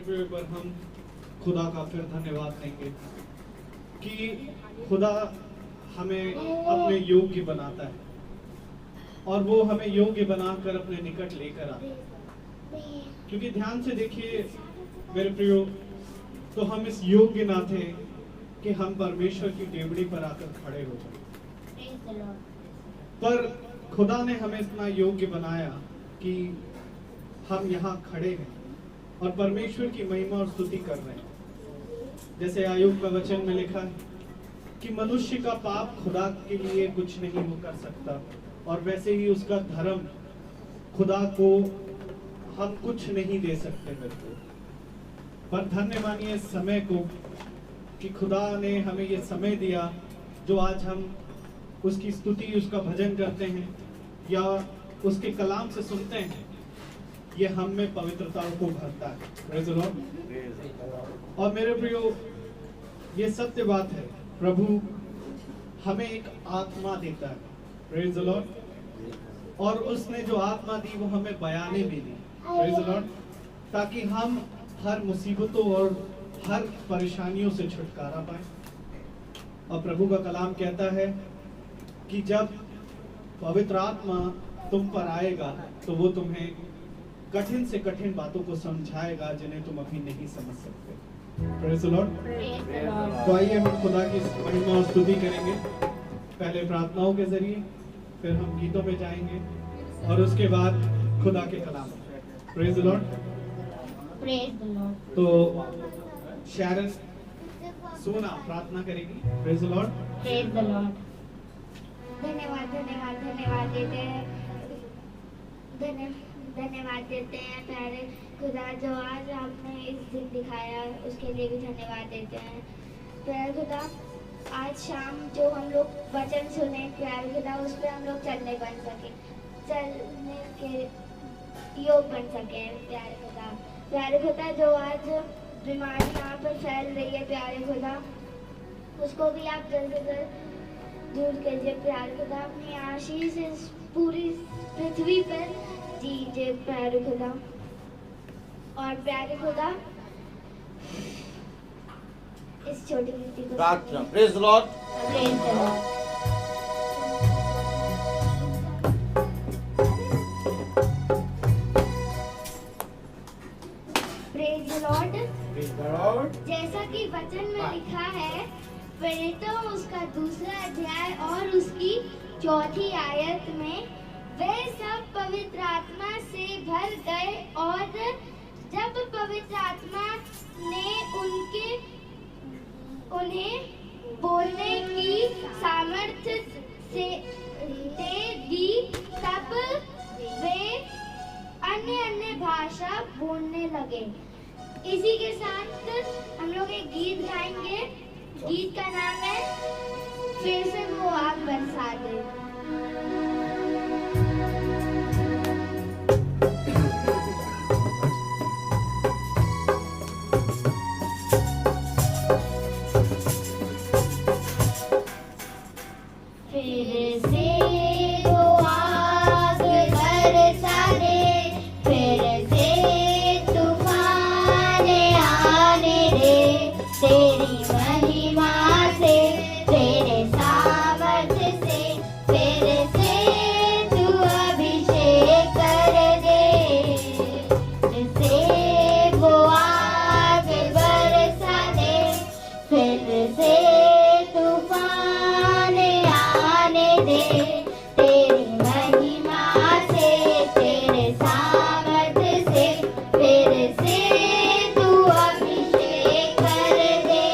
प्रिय पर हम खुदा का फिर धन्यवाद देंगे कि खुदा हमें अपने योग्य बनाता है और वो हमें योग्य बनाकर अपने निकट लेकर आता है। क्योंकि ध्यान से देखिए मेरे प्रियो, तो हम इस योग्य ना थे कि हम परमेश्वर की डेवड़ी पर आकर खड़े हो जाए, पर खुदा ने हमें इतना योग्य बनाया कि हम यहाँ खड़े हैं और परमेश्वर की महिमा और स्तुति कर रहे हैं। जैसे आयुब का वचन में लिखा है कि मनुष्य का पाप खुदा के लिए कुछ नहीं वो कर सकता, और वैसे ही उसका धर्म खुदा को हम कुछ नहीं दे सकते बिल्कुल। पर धन्य मानिए इस समय को कि खुदा ने हमें ये समय दिया जो आज हम उसकी स्तुति, उसका भजन करते हैं या उसके कलाम से सुनते हैं। ये हम में पवित्रता को भरता है। Praise the Lord. और मेरे प्रियो, ये सत्य बात है, प्रभु हमें एक आत्मा देता है। Praise the Lord. और उसने जो आत्मा दी वो हमें बयाने में दी। Praise the Lord. ताकि हम हर मुसीबतों और हर परेशानियों से छुटकारा पाए। और प्रभु का कलाम कहता है कि जब पवित्र आत्मा तुम पर आएगा तो वो तुम्हें कठिन से कठिन बातों को समझाएगा जिन्हें तुम अभी नहीं समझ सकते। Praise the lord. तो आइए हम खुदा की महिमा और स्तुति करेंगे, पहले प्रार्थनाओं के जरिए, फिर हम गीतों में जाएंगे और उसके बाद खुदा के कलाम। Praise the lord. तो शैरन सोना प्रार्थना करेगी। Praise the lord. धन्यवाद धन्यवाद धन्यवाद देते हैं, धन्यवाद देते हैं प्यारे खुदा जो आज आपने इस दिन दिखाया, उसके लिए भी धन्यवाद देते हैं प्यारे खुदा। आज शाम जो हम लोग वचन सुने प्यारे खुदा, उस पर हम लोग चलने के योग बन सके प्यारे खुदा। प्यारे खुदा जो आज बीमारी यहाँ पर फैल रही है प्यारे खुदा, उसको भी आप जल्द से जल्द दूर कीजिए प्यारे खुदा। अपनी आशीष इस पूरी पृथ्वी पर दीजिए प्यारे खुदा। और प्यारे खुदा इस छोटी कृति को प्रार्थना। Praise the lord. Praise the lord. Praise the lord. Praise the Lord. जैसा कि वचन में लिखा है, प्रेरितों उसका 2 अध्याय और उसकी 4 आयत में, वे सब पवित्र आत्मा से भर गए और जब पवित्र आत्मा ने उन्हें बोलने की सामर्थ्य से दे दी, तब वे अन्य भाषा बोलने लगे। इसी के साथ हम लोग एक गीत गाएंगे। गीत का नाम है फिर से वो आग बरसा दे। फिर से वो आग बरसा दे, फिर से तूफान आने दे, तेरी महिमा से, तेरे सामर्थ्य से, फिर से तू अभिषेक कर दे। फिर से वो आग बरसा दे, फिर से तूफान आने दे, तेरी महिमा से, तेरे सामर्थ्य से, फिर से तू अभिषेक कर दे।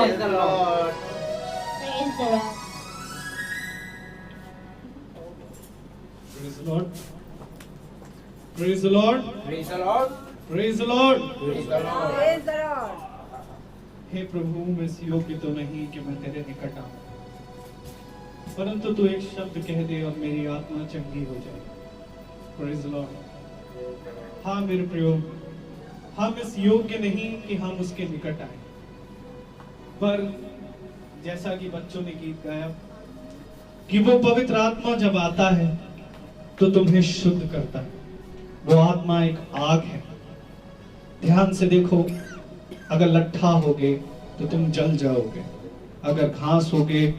Praise the Lord. Praise the Lord. Praise the Lord. Praise the Lord. Praise the Lord. Praise the Lord. Praise the Lord. Praise the Lord. हे प्रभु, मैं इस योग्य तो नहीं कि मैं तेरे निकट आऊं, परंतु तू एक शब्द कह दे और मेरी आत्मा चंगी हो जाए। Praise the Lord. हाँ मेरे प्रियो, हम इस योग्य नहीं कि हम उसके निकट आए, पर जैसा कि बच्चों ने गीत गाया कि वो पवित्र आत्मा जब आता है तो तुम्हें शुद्ध करता है। वो आत्मा एक आग है। ध्यान से देखो, अगर लट्ठा होगे तो तुम जल जाओगे, अगर घास होगे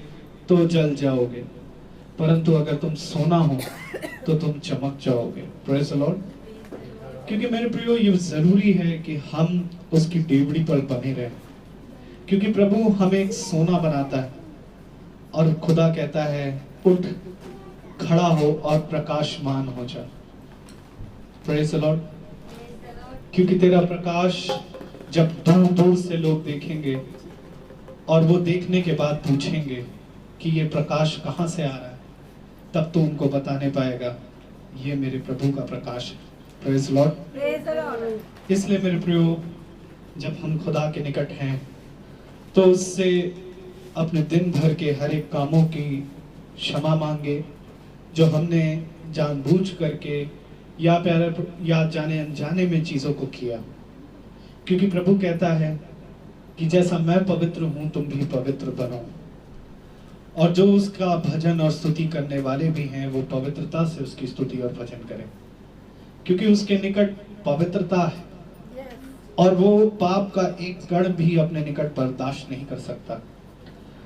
तो जल जाओगे, परंतु अगर तुम सोना हो तो तुम चमक जाओगे। Praise the Lord. क्योंकि मेरे प्रियो, ये जरूरी है कि हम उसकी डेवड़ी पर बने रहें, क्योंकि प्रभु हमें एक सोना बनाता है और खुदा कहता है उठ, खड़ा हो और प्रकाशमान हो जा। Praise the Lord. क्योंकि तेरा प्रकाश जब दूर दूर से लोग देखेंगे और वो देखने के बाद पूछेंगे कि ये प्रकाश कहाँ से आ रहा है, तब तो उनको बताने पाएगा ये मेरे प्रभु का प्रकाश है। Praise the Lord. Praise the Lord. इसलिए मेरे प्रियो, जब हम खुदा के निकट हैं तो उससे अपने दिन भर के हर एक कामों की क्षमा मांगे जो हमने जानबूझ करके या जाने अनजाने में चीजों को किया, क्योंकि प्रभु कहता है कि जैसा मैं पवित्र हूं तुम भी पवित्र बनो। और जो उसका भजन और स्तुति करने वाले भी हैं वो पवित्रता से उसकी स्तुति और भजन करें, क्योंकि उसके निकट पवित्रता है और वो पाप का एक कण भी अपने निकट बर्दाश्त नहीं कर सकता।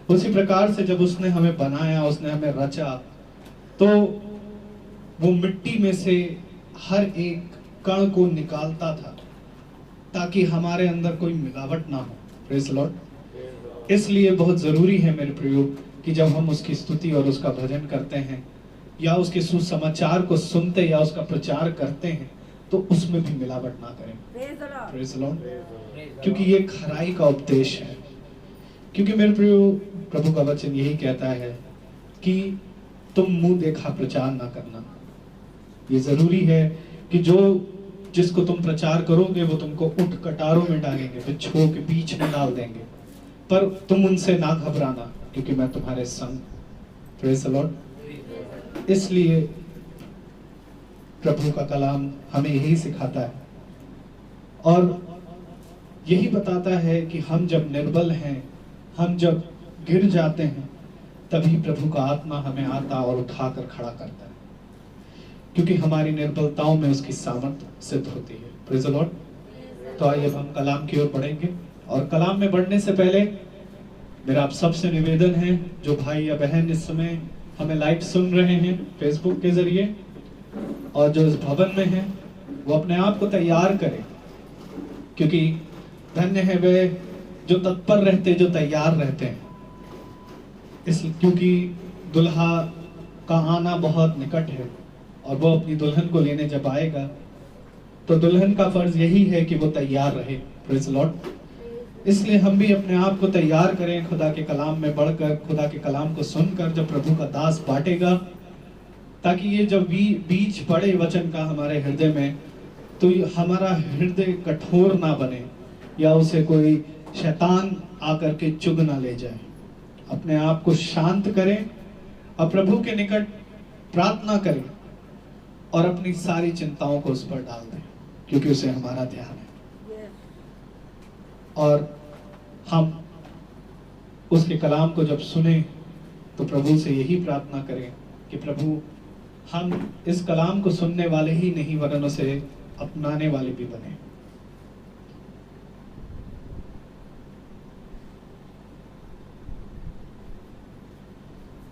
उसी प्रकार से जब उसने हमें बनाया, उसने हमें रचा, तो वो मिट्टी में से हर एक कण को निकालता था ताकि हमारे अंदर कोई मिलावट ना हो। Praise the Lord. इसलिए बहुत जरूरी है मेरे प्रियो कि जब हम उसकी स्तुति और उसका भजन करते हैं या उसके सुसमाचार को सुनते या उसका प्रचार करते हैं तो उसमें भी मिलावट ना करें। Praise the Lord. Praise the Lord. क्योंकि ये खराई का उपदेश है। क्योंकि मेरे प्रियो, प्रभु का वचन यही कहता है कि तुम मुंह देखा प्रचार ना करना। ये जरूरी है कि जिसको तुम प्रचार करोगे वो तुमको उठ कटारों में डालेंगे, बिच्छुओं के बीच में डाल देंगे, पर तुम उनसे ना घबराना क्योंकि मैं तुम्हारे संग। Praise the Lord. इसलिए प्रभु का कलाम हमें यही सिखाता है और यही बताता है कि हम जब निर्बल हैं, हम जब गिर जाते हैं, तभी प्रभु का आत्मा हमें आता और उठाकर खड़ा करता है, क्योंकि हमारी निर्बलताओं में उसकी सामर्थ्य सिद्ध होती है। Praise the lord. तो आइए हम कलाम की ओर बढ़ेंगे और कलाम में बढ़ने से पहले मेरा आप सबसे निवेदन है, जो भाई या बहन इस समय हमें लाइव सुन रहे हैं फेसबुक के जरिए और जो इस भवन में हैं, वो अपने आप को तैयार करें, क्योंकि धन्य है वे जो तत्पर रहते, जो तैयार रहते हैं। क्योंकि दुल्हा का आना बहुत निकट है और वो अपनी दुल्हन को लेने जब आएगा तो दुल्हन का फर्ज यही है कि वो तैयार रहे। Praise the Lord. इसलिए हम भी अपने आप को तैयार करें, खुदा के कलाम में बढ़कर, खुदा के कलाम को सुनकर जब प्रभु का दास बांटेगा, ताकि ये जब बीज पड़े वचन का हमारे हृदय में, तो हमारा हृदय कठोर ना बने या उसे कोई शैतान आकर के चुग ना ले जाए। अपने आप को शांत करें और प्रभु के निकट प्रार्थना करें और अपनी सारी चिंताओं को उस पर डाल दें, क्योंकि उसे हमारा ध्यान है। और हम उसके कलाम को जब सुने तो प्रभु से यही प्रार्थना करें कि प्रभु, हम इस कलाम को सुनने वाले ही नहीं वरन उसे अपनाने वाले भी बने।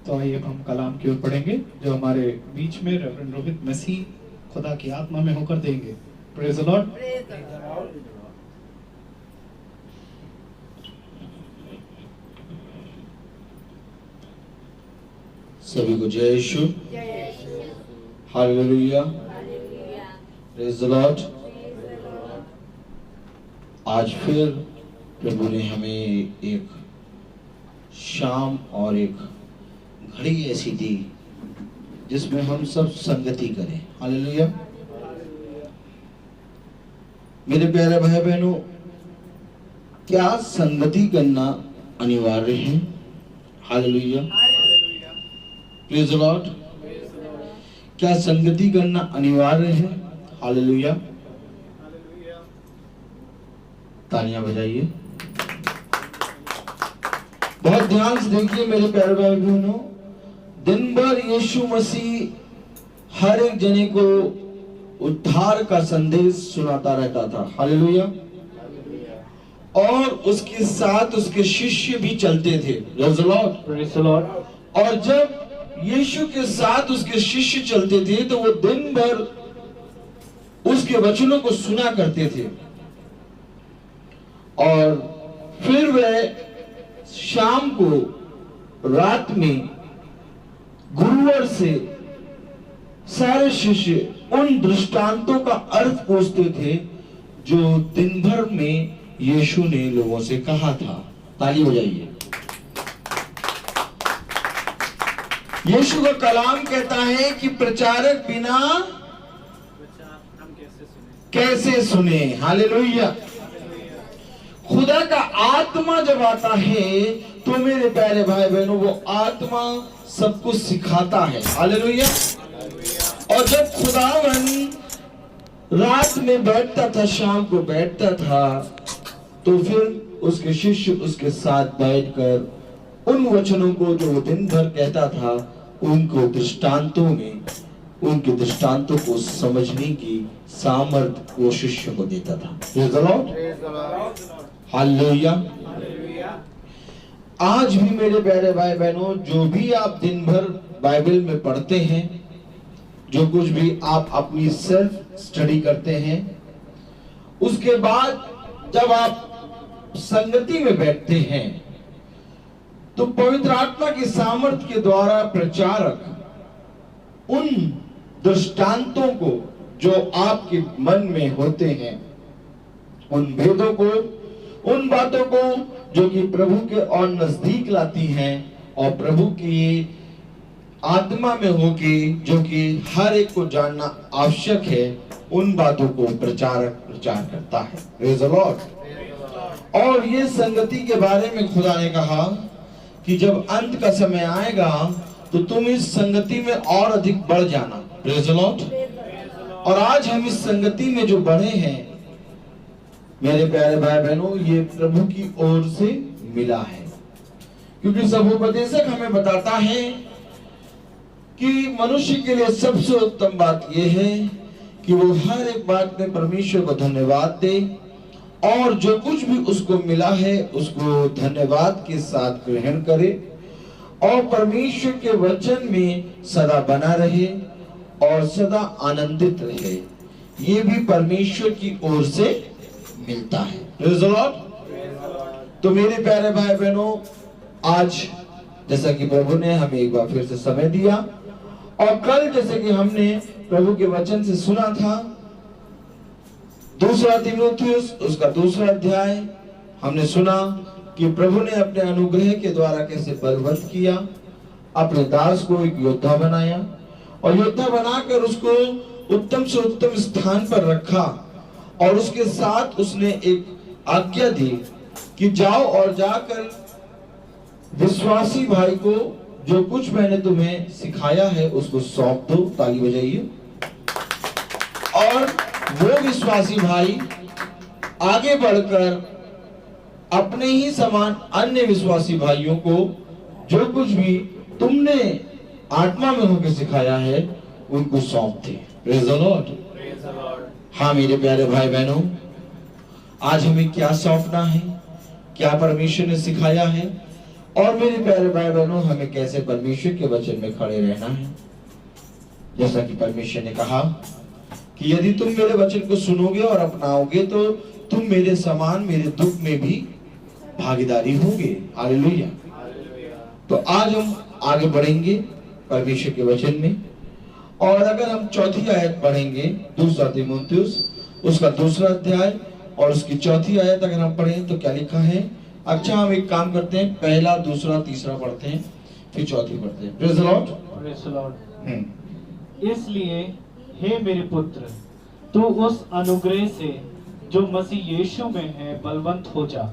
तो आइए हम कलाम की ओर पढ़ेंगे जो हमारे बीच में रेवरेंड रोहित मसीह खुदा की आत्मा में होकर देंगे। Praise the Lord. Praise the Lord. सभी को जय यीशु। हालेलुया। Praise the Lord. आज फिर प्रभु ने हमें एक शाम और एक घड़ी ऐसी दी जिसमें हम सब संगति करें। हालेलुया। मेरे प्यारे भाई बहनों, क्या संगति करना अनिवार्य है? Hallelujah, praise the Lord. क्या संगति करना अनिवार्य है? हालेलुया, तालियां बजाइए। बहुत ध्यान से देखिए मेरे प्यारे भाई बहनों, दिन भर यीशु मसीह हर एक जने को उद्धार का संदेश सुनाता रहता था। हालेलुया। और उसके साथ उसके शिष्य भी चलते थे। Praise the Lord. और जब यीशु के साथ उसके शिष्य चलते थे तो वो दिन भर उसके वचनों को सुना करते थे और फिर वह शाम को रात में गुरुवर से सारे शिष्य उन दृष्टांतों का अर्थ पूछते थे जो दिन भर में यीशु ने लोगों से कहा था। ताली बजाइए। यीशु का कलाम कहता है कि प्रचारक बिना कैसे सुने। हालेलुया। खुदा का आत्मा जब आता है तो मेरे प्यारे भाई बहनों, वो आत्मा सब कुछ सिखाता है। हालेलुया। और जब खुदावन रात में बैठता था, शाम को बैठता था, तो फिर उसके शिष्य उसके साथ बैठकर उन वचनों को जो वो दिन भर कहता था उनको दृष्टांतों में, उनके दृष्टांतों को समझने की सामर्थ वो शिष्य को देता था। Praise the lord. हालेलुया। आज भी मेरे प्यारे भाई बहनों, जो भी आप दिन भर बाइबल में पढ़ते हैं, जो कुछ भी आप अपनी सेल्फ स्टडी करते हैं, उसके बाद जब आप संगति में बैठते हैं तो पवित्र आत्मा की सामर्थ के द्वारा प्रचारक उन दृष्टांतों को जो आपके मन में होते हैं, उन भेदों को, उन बातों को जो कि प्रभु के और नजदीक लाती हैं और प्रभु की आत्मा में होके जो कि हर एक को जानना आवश्यक है, उन बातों को प्रचारक प्रचार करता है। Praise the Lord. और ये संगति के बारे में खुदा ने कहा कि जब अंत का समय आएगा तो तुम इस संगति में और अधिक बढ़ जाना। Praise the Lord. और आज हम इस संगति में जो बढ़े हैं मेरे प्यारे भाई बहनों, ये प्रभु की ओर से मिला है, क्योंकि सभोपदेशक हमें बताता है कि मनुष्य के लिए सबसे उत्तम बात यह है कि वो हर एक बात में परमेश्वर को धन्यवाद दे और जो कुछ भी उसको मिला है उसको धन्यवाद के साथ ग्रहण करे और परमेश्वर के वचन में सदा बना रहे और सदा आनंदित रहे। ये भी परमेश्वर की ओर से मिलता है। Praise the lord. तो मेरे प्यारे भाई बहनों, आज जैसा कि प्रभु ने हमें एक बार फिर से समय दिया और कल जैसे कि हमने प्रभु के वचन से सुना था, दूसरा तीमुथियुस उसका 2 अध्याय हमने सुना कि प्रभु ने अपने अनुग्रह के द्वारा कैसे बलवंत किया, अपने दास को एक योद्धा बनाया और योद्धा बनाकर उसको उत्तम से उत्तम स्थान पर रखा और उसके साथ उसने एक आज्ञा दी कि जाओ और जाकर विश्वासी भाई को जो कुछ मैंने तुम्हें सिखाया है उसको सौंप दो। ताली बजाइए। और वो विश्वासी भाई आगे बढ़कर अपने ही समान अन्य विश्वासी भाइयों को जो कुछ भी तुमने आत्मा में होकर सिखाया है उनको सौंप दे। Praise the Lord. हाँ मेरे प्यारे भाई बहनों, आज हमें क्या सौंपना है, क्या परमेश्वर ने सिखाया है और मेरे प्यारे भाई बहनों हमें कैसे परमेश्वर के वचन में खड़े रहना है। जैसा कि परमेश्वर ने कहा कि यदि तुम मेरे वचन को सुनोगे और अपनाओगे तो तुम मेरे समान मेरे दुख में भी भागीदारी होगे। हालेलुया। तो आज हम आगे बढ़ेंगे परमेश्वर के वचन में और अगर हम चौथी आयत पढ़ेंगे, दूसरा तीमुथियुस उसका 2 अध्याय और उसकी चौथी आयत अगर हम पढ़ें तो क्या लिखा है अच्छा, हम एक काम करते हैं, पहला, दूसरा, तीसरा पढ़ते हैं, फिर चौथी पढ़ते हैं। Praise the Lord. Praise the Lord। इसलिए हे मेरे पुत्र, तू उस अनुग्रह से जो मसीह यीशु में है बलवंत हो जा,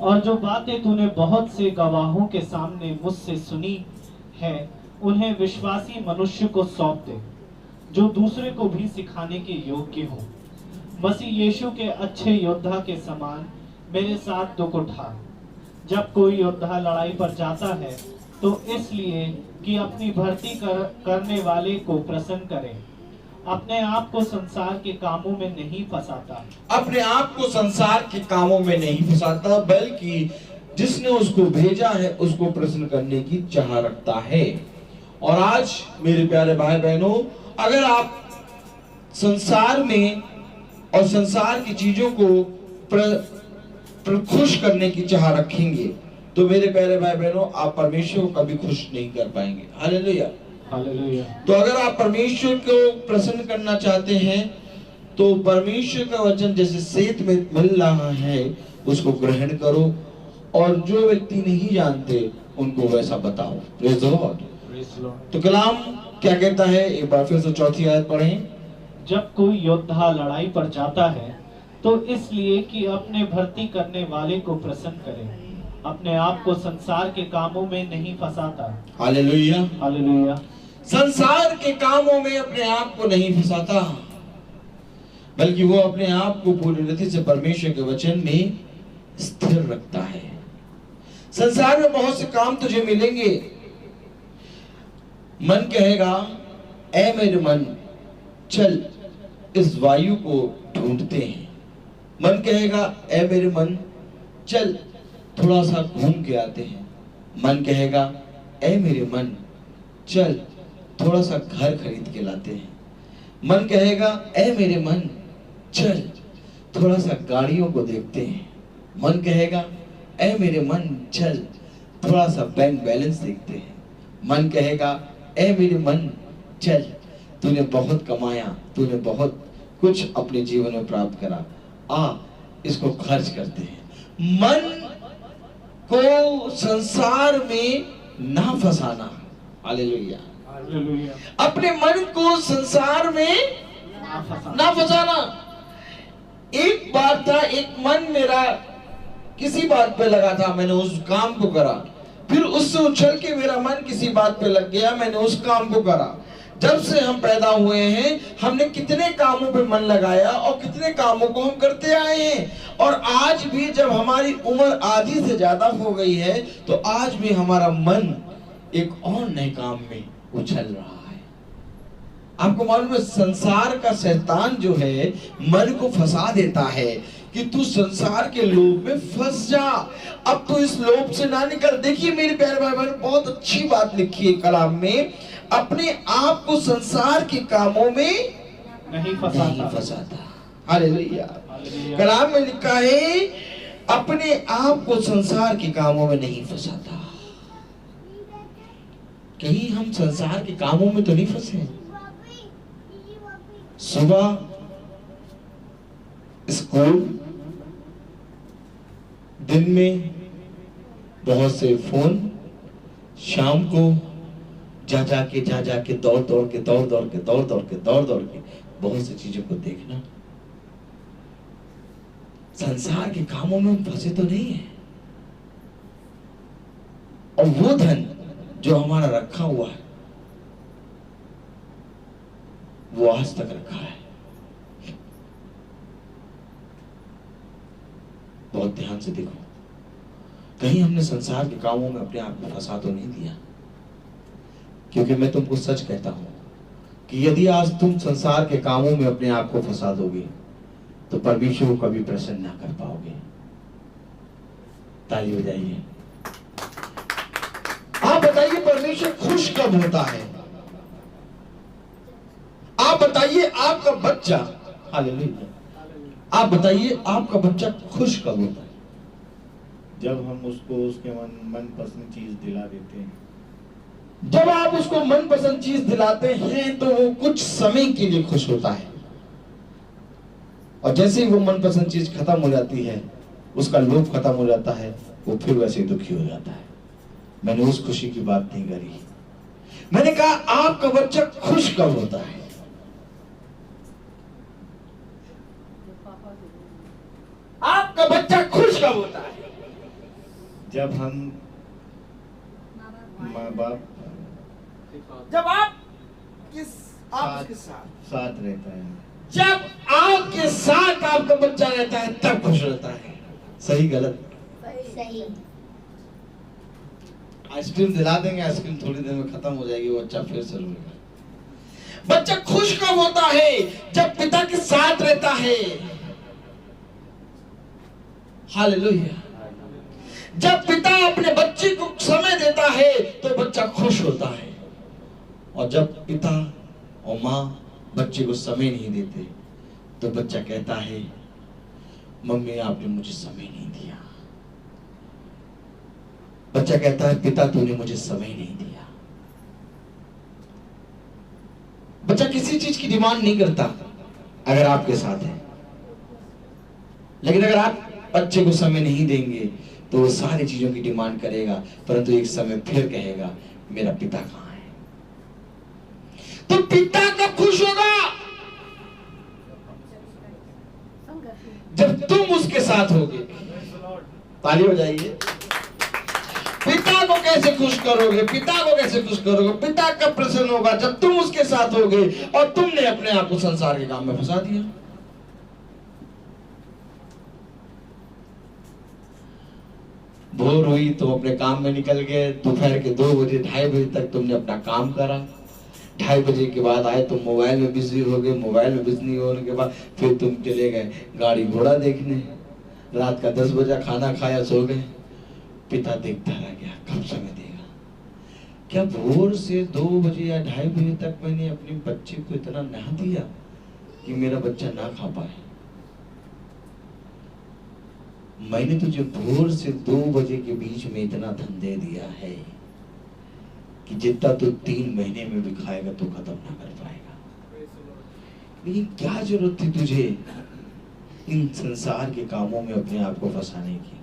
और जो बातें तूने बहुत से गवाहों के सामने मुझसे सुनी है उन्हें विश्वासी मनुष्य को सौंप दे, जो दूसरे को भी सिखाने के योग्य हो। मसीह यीशु के अच्छे योद्धा के समान मेरे साथ दुख उठा। जब कोई योद्धा लड़ाई पर जाता है तो इसलिए कि अपनी भर्ती करने वाले को प्रसन्न करे, अपने आप को संसार के कामों में नहीं फंसाता। अपने आप को संसार के कामों में नहीं फंसाता, बल्कि जिसने उसको भेजा है उसको प्रसन्न करने की चाह रखता है। और आज मेरे प्यारे भाई बहनों, अगर आप संसार में और संसार की चीजों को खुश करने की चाह रखेंगे तो मेरे प्यारे भाई बहनों, आप परमेश्वर को कभी खुश नहीं कर पाएंगे। Hallelujah, hallelujah. तो अगर आप परमेश्वर को प्रसन्न करना चाहते हैं तो परमेश्वर का वचन जैसे सेत में मिल रहा है उसको ग्रहण करो, और जो व्यक्ति नहीं जानते उनको वैसा बताओ। Praise the lord. तो कलाम क्या कहता है, एक बार फिर से चौथी आयत पढ़ें। जब कोई योद्धा लड़ाई पर जाता है तो इसलिए कि अपने भर्ती करने वाले को प्रसन्न करे, अपने आप को संसार के कामों में नहीं फंसाता। Hallelujah, hallelujah. संसार के कामों में अपने आप को नहीं फंसाता, बल्कि वो अपने आप को पूरी रीति से परमेश्वर के वचन में स्थिर रखता है। संसार में बहुत से काम तुझे मिलेंगे, मन कहेगा ऐ मेरे मन चल इस वायु को ढूंढते हैं। मन कहेगा ऐ मेरे मन चल थोड़ा सा घूम के आते हैं। मन कहेगा ऐ मेरे मन चल थोड़ा सा घर खरीद के लाते हैं। मन कहेगा ऐ मेरे मन चल थोड़ा सा गाड़ियों को देखते हैं। मन कहेगा ऐ मेरे मन चल थोड़ा सा बैंक बैलेंस देखते हैं। मन कहेगा ऐ मेरे मन चल तूने बहुत कमाया, तूने बहुत कुछ अपने जीवन में प्राप्त करा, आ इसको खर्च करते हैं। मन को संसार में ना फंसाना। Hallelujah, hallelujah. अपने मन को संसार में ना फंसाना। एक बार था, एक मन मेरा किसी बात पे लगा था, मैंने उस काम को करा, फिर उससे उछल के मेरा मन किसी बात पे लग गया, मैंने उस काम को करा। जब से हम पैदा हुए हैं हमने कितने कामों पे मन लगाया और कितने कामों को हम करते आए हैं, और आज भी जब हमारी उम्र आधी से ज्यादा हो गई है तो आज भी हमारा मन एक और नए काम में उछल रहा है। आपको मालूम है संसार का शैतान जो है मन को फंसा देता है कि तू संसार के लोभ में फंस जा, अब तो इस लोभ से ना निकल। देखिए मेरे प्यारे भाई बहन, बहुत अच्छी बात लिखी है कलाम में, अपने आप को संसार के कामों में नहीं फंसाता। हालेलुया। कलाम में लिखा है अपने आप को संसार के कामों में नहीं फंसाता। कहीं हम संसार के कामों में तो नहीं फंसे? सुबह स्कूल, दिन में बहुत से फोन, शाम को जा जाके दौड़ दौड़ के बहुत सी चीजों को देखना। संसार के कामों में हम फंसे तो नहीं है, और वो धन जो हमारा रखा हुआ है वो आज तक रखा है। बहुत ध्यान से देखो, कहीं हमने संसार के कामों में अपने आप को फंसा तो नहीं दिया। क्योंकि मैं तुमको सच कहता हूं कि यदि आज तुम संसार के कामों में अपने आप को फंसा दोगे तो परमेश्वर को कभी प्रसन्न ना कर पाओगे। ताली बजाइए। आप बताइए परमेश्वर खुश कब होता है? आप बताइए आपका बच्चा, हालेलुया, आप बताइए आपका बच्चा खुश कब होता है? जब हम उसको उसके मनपसंद चीज दिला देते हैं। जब आप उसको मनपसंद चीज दिलाते हैं तो वो कुछ समय के लिए खुश होता है, और जैसे ही वो मनपसंद चीज खत्म हो जाती है, उसका लोभ खत्म हो जाता है, वो फिर वैसे ही दुखी हो जाता है। मैंने उस खुशी की बात नहीं करी। मैंने कहा आपका बच्चा खुश कब होता है? आपका बच्चा खुश कब होता है? जब हम माँ बाप जब आप उसके साथ साथ रहता है। जब आपके साथ आपका बच्चा रहता है तब खुश रहता है। सही गलत? सही। आइसक्रीम दिला देंगे, आइसक्रीम थोड़ी देर में खत्म हो जाएगी, वो बच्चा फिर से रोएगा। बच्चा खुश कब होता है? जब पिता के साथ रहता है। हालेलुया। जब पिता अपने बच्चे को समय देता है तो बच्चा खुश होता है, और जब पिता और माँ बच्चे को समय नहीं देते तो बच्चा कहता है मम्मी आपने मुझे समय नहीं दिया। बच्चा कहता है पिता तूने मुझे समय नहीं दिया। बच्चा किसी चीज की डिमांड नहीं करता अगर आपके साथ है, लेकिन अगर आप बच्चे को समय नहीं देंगे तो वो सारी चीजों की डिमांड करेगा, परंतु एक समय फिर कहेगा मेरा पिता कहाँ है? तो पिता कब खुश होगा? जब तुम उसके साथ होगे। ताली हो जाइए। पिता को कैसे खुश करोगे? पिता को कैसे खुश करोगे? पिता कब प्रसन्न होगा? जब तुम उसके साथ होगे और तुमने अपने आप को संसार के काम में फंसा दिया। भोर हुई तो अपने काम में निकल गए, दोपहर के 2 बजे 2:30 बजे तक तुमने अपना काम करा, 2:30 बजे के बाद आए तो मोबाइल में बिजी हो गए, मोबाइल में बिजी होने के बाद फिर तुम चले गए गाड़ी घोड़ा देखने, रात का 10 बजे खाना खाया सो गए। पिता देखता रह गया कब समय देगा। क्या भोर से 2 बजे या 2:30 बजे तक मैंने अपने बच्चे को इतना ना दिया कि मेरा बच्चा ना खा पाए? मैंने तुझे भोर से 2 बजे के बीच में इतना धन दे दिया है कि जितना तू 3 महीने में भी खाएगा तो खत्म ना कर पाएगा। लेकिन क्या जरूरत थी तुझे इन संसार के कामों में अपने आप को फंसाने की?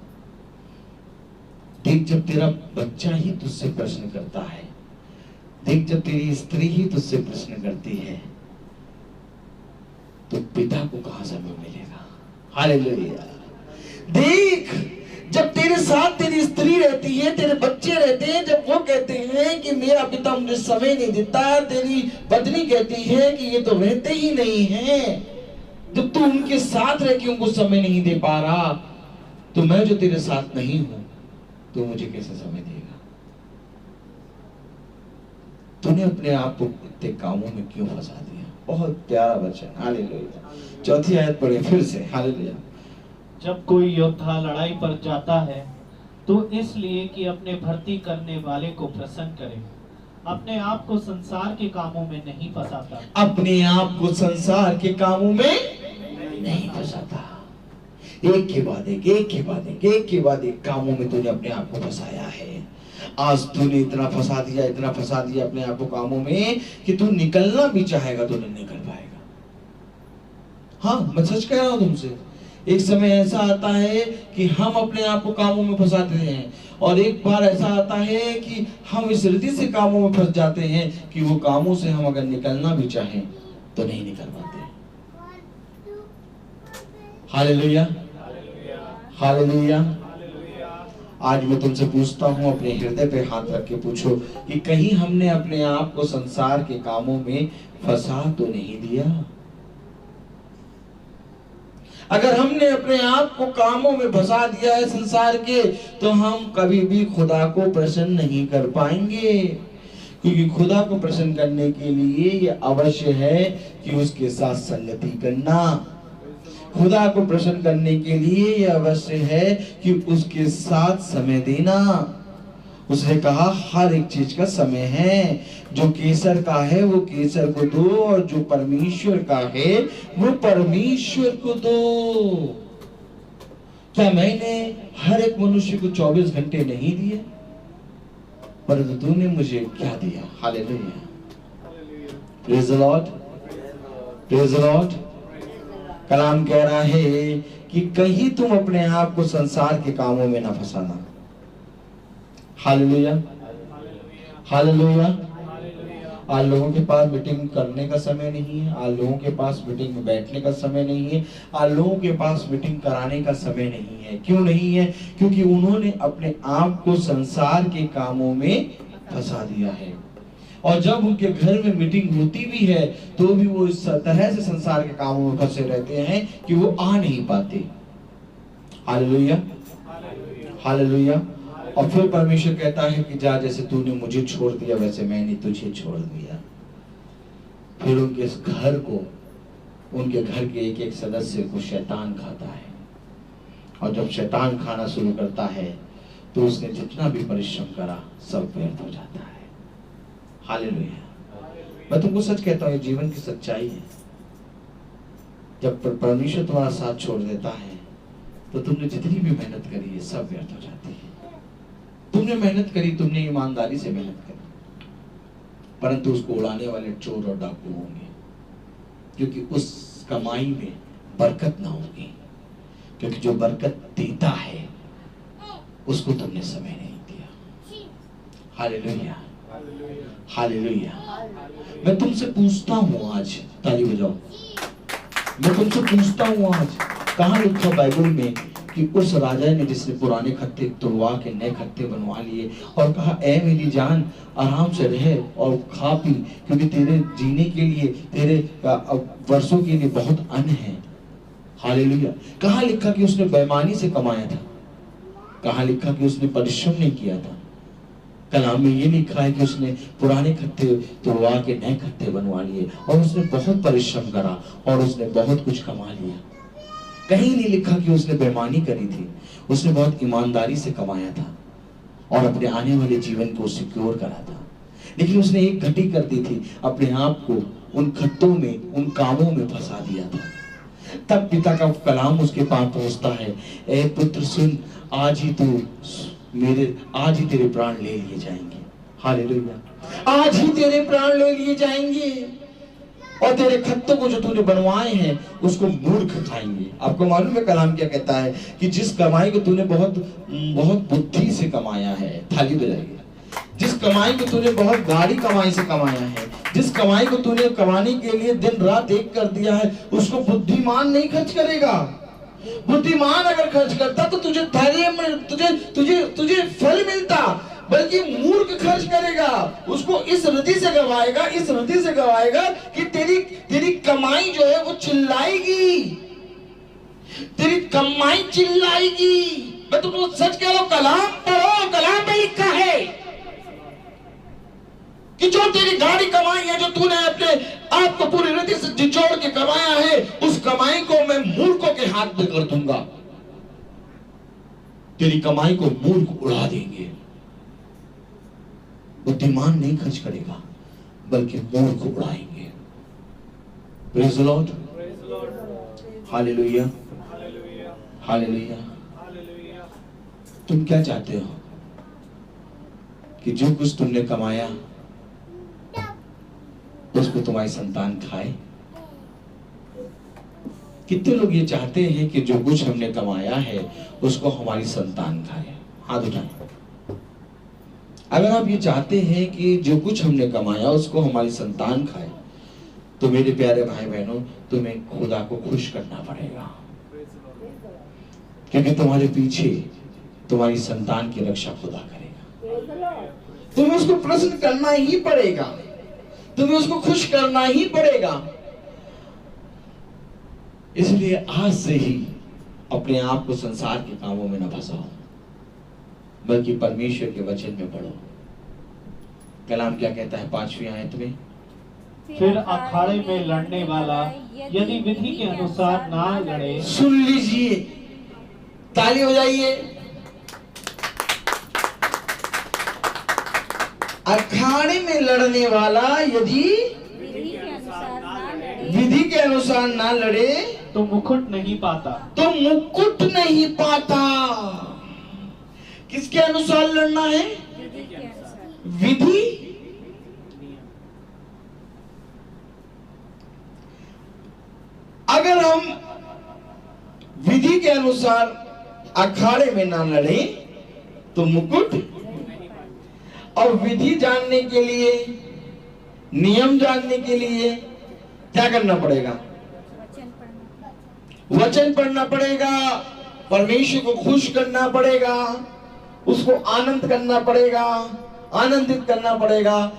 देख जब तेरा बच्चा ही तुझसे प्रश्न करता है, देख जब तेरी स्त्री ही तुझसे प्रश्न करती है, तो पिता को कहां समय मिलेगा? हालेलुया। देख जब तेरे साथ तेरी स्त्री रहती है, तेरे बच्चे रहते हैं, जब वो कहते हैं कि मेरा पिता मुझे समय नहीं देता, तेरी पत्नी कहती है कि ये तो रहते ही नहीं है, जब तू उनके साथ रह के उनको समय नहीं दे पा रहा, तो मैं जो तेरे साथ नहीं हूं तो मुझे कैसे समय देगा? तूने अपने आप को इतने कामों में क्यों फंसा दिया? बहुत प्यारा वचन। हालेलुया। 4थी आयत पढ़े फिर से। हालेलुया। जब कोई योद्धा लड़ाई पर जाता है तो इसलिए कि अपने भर्ती करने वाले को प्रसन्न करे, अपने आप को संसार के कामों में नहीं फंसाता। अपने आप को संसार के कामों में नहीं फंसाता। एक के बाद एक, एक के बाद एक, एक के बाद एक कामों में तूने अपने आप को फंसाया है। आज तूने इतना फंसा दिया, इतना फंसा दिया अपने आप को कामों में कि तू निकलना भी चाहेगा तो नहीं निकल पाएगा। हाँ, मैं सच कह रहा हूं तुमसे। एक समय ऐसा आता है कि हम अपने आप को कामों में फंसाते हैं, और एक बार ऐसा आता है कि हम इस रीति से कामों में फंस जाते हैं कि वो कामों से हम अगर निकलना भी चाहें तो नहीं निकल पाते। Hallelujah, hallelujah. आज मैं तुमसे पूछता हूं, अपने हृदय पे हाथ रख के पूछो कि कहीं हमने अपने आप को संसार के कामों में फंसा तो नहीं दिया? अगर हमने अपने आप को कामों में फंसा दिया है संसार के, तो हम कभी भी खुदा को प्रसन्न नहीं कर पाएंगे, क्योंकि खुदा को प्रसन्न करने के लिए ये अवश्य है कि उसके साथ संगति करना। खुदा को प्रसन्न करने के लिए ये अवश्य है कि उसके साथ समय देना। उसने कहा हर एक चीज का समय है, जो केसर का है वो केसर को दो, और जो परमेश्वर का है वो परमेश्वर को दो। क्या मैंने हर एक मनुष्य को 24 घंटे नहीं दिए? परंतु तूने मुझे क्या दिया? Hallelujah, praise the lord, praise the lord. कलाम कह रहा है कि कहीं तुम अपने आप को संसार के कामों में ना फंसाना। Hallelujah, hallelujah. आज लोगों के पास मीटिंग करने का समय नहीं है, आज लोगों के पास मीटिंग में बैठने का समय नहीं है, आज लोगों के पास मीटिंग कराने का समय नहीं है। क्यों नहीं है? क्योंकि उन्होंने अपने आप को संसार के कामों में फंसा दिया है। और जब उनके घर में मीटिंग होती भी है तो भी वो इस तरह से संसार के कामों में फंसे रहते हैं कि वो आ नहीं पाते। Hallelujah, hallelujah. और फिर परमेश्वर कहता है कि जा, जैसे तूने मुझे छोड़ दिया वैसे मैंने तुझे छोड़ दिया। फिर उनके इस घर को, उनके घर के एक एक सदस्य को शैतान खाता है। और जब शैतान खाना शुरू करता है तो उसने जितना भी परिश्रम करा सब व्यर्थ हो जाता है। हालेलुया। मैं तुमको सच कहता हूँ, ये जीवन की सच्चाई है। जब परमेश्वर तुम्हारा साथ छोड़ देता है तो तुमने जितनी भी मेहनत करी है सब व्यर्थ हो जाती है। तुमने मेहनत करी, तुमने ईमानदारी से मेहनत करी, परंतु उसको उड़ाने वाले चोर और डाकू होंगे, क्योंकि उस कमाई में बरकत ना होगी। क्योंकि जो बरकत देता है उसको तुमने समय नहीं दिया। Hallelujah, hallelujah. मैं तुमसे पूछता हूं आज, ताली बजाओ, मैं तुमसे पूछता हूं आज, कहाँ लिखा बाइबल में कि उस राजा ने जिसने पुराने खत्ते तोड़वा के नए खत्ते बनवा लिए और कहा, ए मेरी जान आराम से रहे और खा पी, क्योंकि तेरे जीने के लिए, तेरे वर्षों के लिए बहुत अन्न है। हालेलुया। कहाँ लिखा कि उसने बेईमानी से कमाया था? कहाँ लिखा कि उसने परिश्रम नहीं किया था? कलाम में ये लिखा है कि उसने पुराने खत्ते तोड़वा के नए खत्ते बनवा लिए और उसने बहुत परिश्रम करा और उसने बहुत कुछ कमा लिया। कहीं नहीं लिखा कि उसने बेईमानी करी थी। उसने बहुत ईमानदारी से कमाया था और अपने आने वाले जीवन को सिक्योर करा था। लेकिन उसने एक घटी कर दी थी, अपने आप को उन खत्तों में, उन कामों में फंसा दिया था। तब पिता का कलाम उसके पास पहुंचता है, ए पुत्र सुन, आज ही तेरे प्राण ले लिए जाएंगे। हालेलुया। आज ही तेरे प्राण ले लिए जाएंगे और तेरे खत्तों को जो तूने बनवाए हैं उसको मूर्ख खाएंगे। आपको मालूम है कलाम क्या कहता है कि जिस कमाई को तूने बहुत बुद्धि से कमाया है, थाली बजाइए, जिस कमाई को तूने बहुत गाढ़ी कमाई से कमाया है, जिस कमाई को तूने कमाने के लिए दिन रात एक कर दिया है, उसको बुद्धिमान नहीं खर्च करेगा। बुद्धिमान अगर खर्च करता तो तुझे धैर्य में तुझे फल मिलता, बल्कि मूर्ख खर्च करेगा, उसको इस रीति से गवाएगा कि तेरी कमाई जो है वो चिल्लाएगी, तेरी कमाई चिल्लाएगी। मैं तुमको सच कह रहा हूं, कलाम पढ़ो, कलाम में लिखा है कि जो तेरी गाड़ी कमाई है, जो तूने अपने आप को पूरी रीति से निचोड़ के कमाया है, उस कमाई को मैं मूर्खों के हाथ में कर दूंगा। तेरी कमाई को मूर्ख उड़ा देंगे। बुद्धिमान नहीं खर्च करेगा बल्कि मूर्ख उड़ाएंगे। Praise the lord, hallelujah, hallelujah. तुम क्या चाहते हो कि जो कुछ तुमने कमाया उसको तुम्हारी संतान खाए? कितने लोग ये चाहते हैं कि जो कुछ हमने कमाया है उसको हमारी संतान खाए? हाथ उठाएं। अगर आप ये चाहते हैं कि जो कुछ हमने कमाया उसको हमारी संतान खाए, तो मेरे प्यारे भाई बहनों, तुम्हें खुदा को खुश करना पड़ेगा, क्योंकि तुम्हारे पीछे तुम्हारी संतान की रक्षा खुदा करेगा। तुम्हें उसको प्रसन्न करना ही पड़ेगा, तुम्हें उसको खुश करना ही पड़ेगा। इसलिए आज से ही अपने आप को संसार के कामों में न फंसाओ, बल्कि परमेश्वर के वचन में पढ़ो। कलाम क्या कहता है 5वीं आयत में? फिर अखाड़े में लड़ने वाला यदि विधि के अनुसार ना लड़े। सुन लीजिए, ताली बजाइए। अखाड़े में लड़ने वाला यदि विधि के अनुसार ना लड़े तो मुकुट नहीं पाता। तो मुकुट नहीं पाता। किसके अनुसार लड़ना है? विधि। अगर हम विधि के अनुसार अखाड़े में ना लड़े तो मुकुट और विधि जानने के लिए, नियम जानने के लिए क्या करना पड़ेगा? वचन पढ़ना पड़ेगा, परमेश्वर को खुश करना पड़ेगा, उसको आनंद करना पड़ेगा, आनंदित करना पड़ेगा।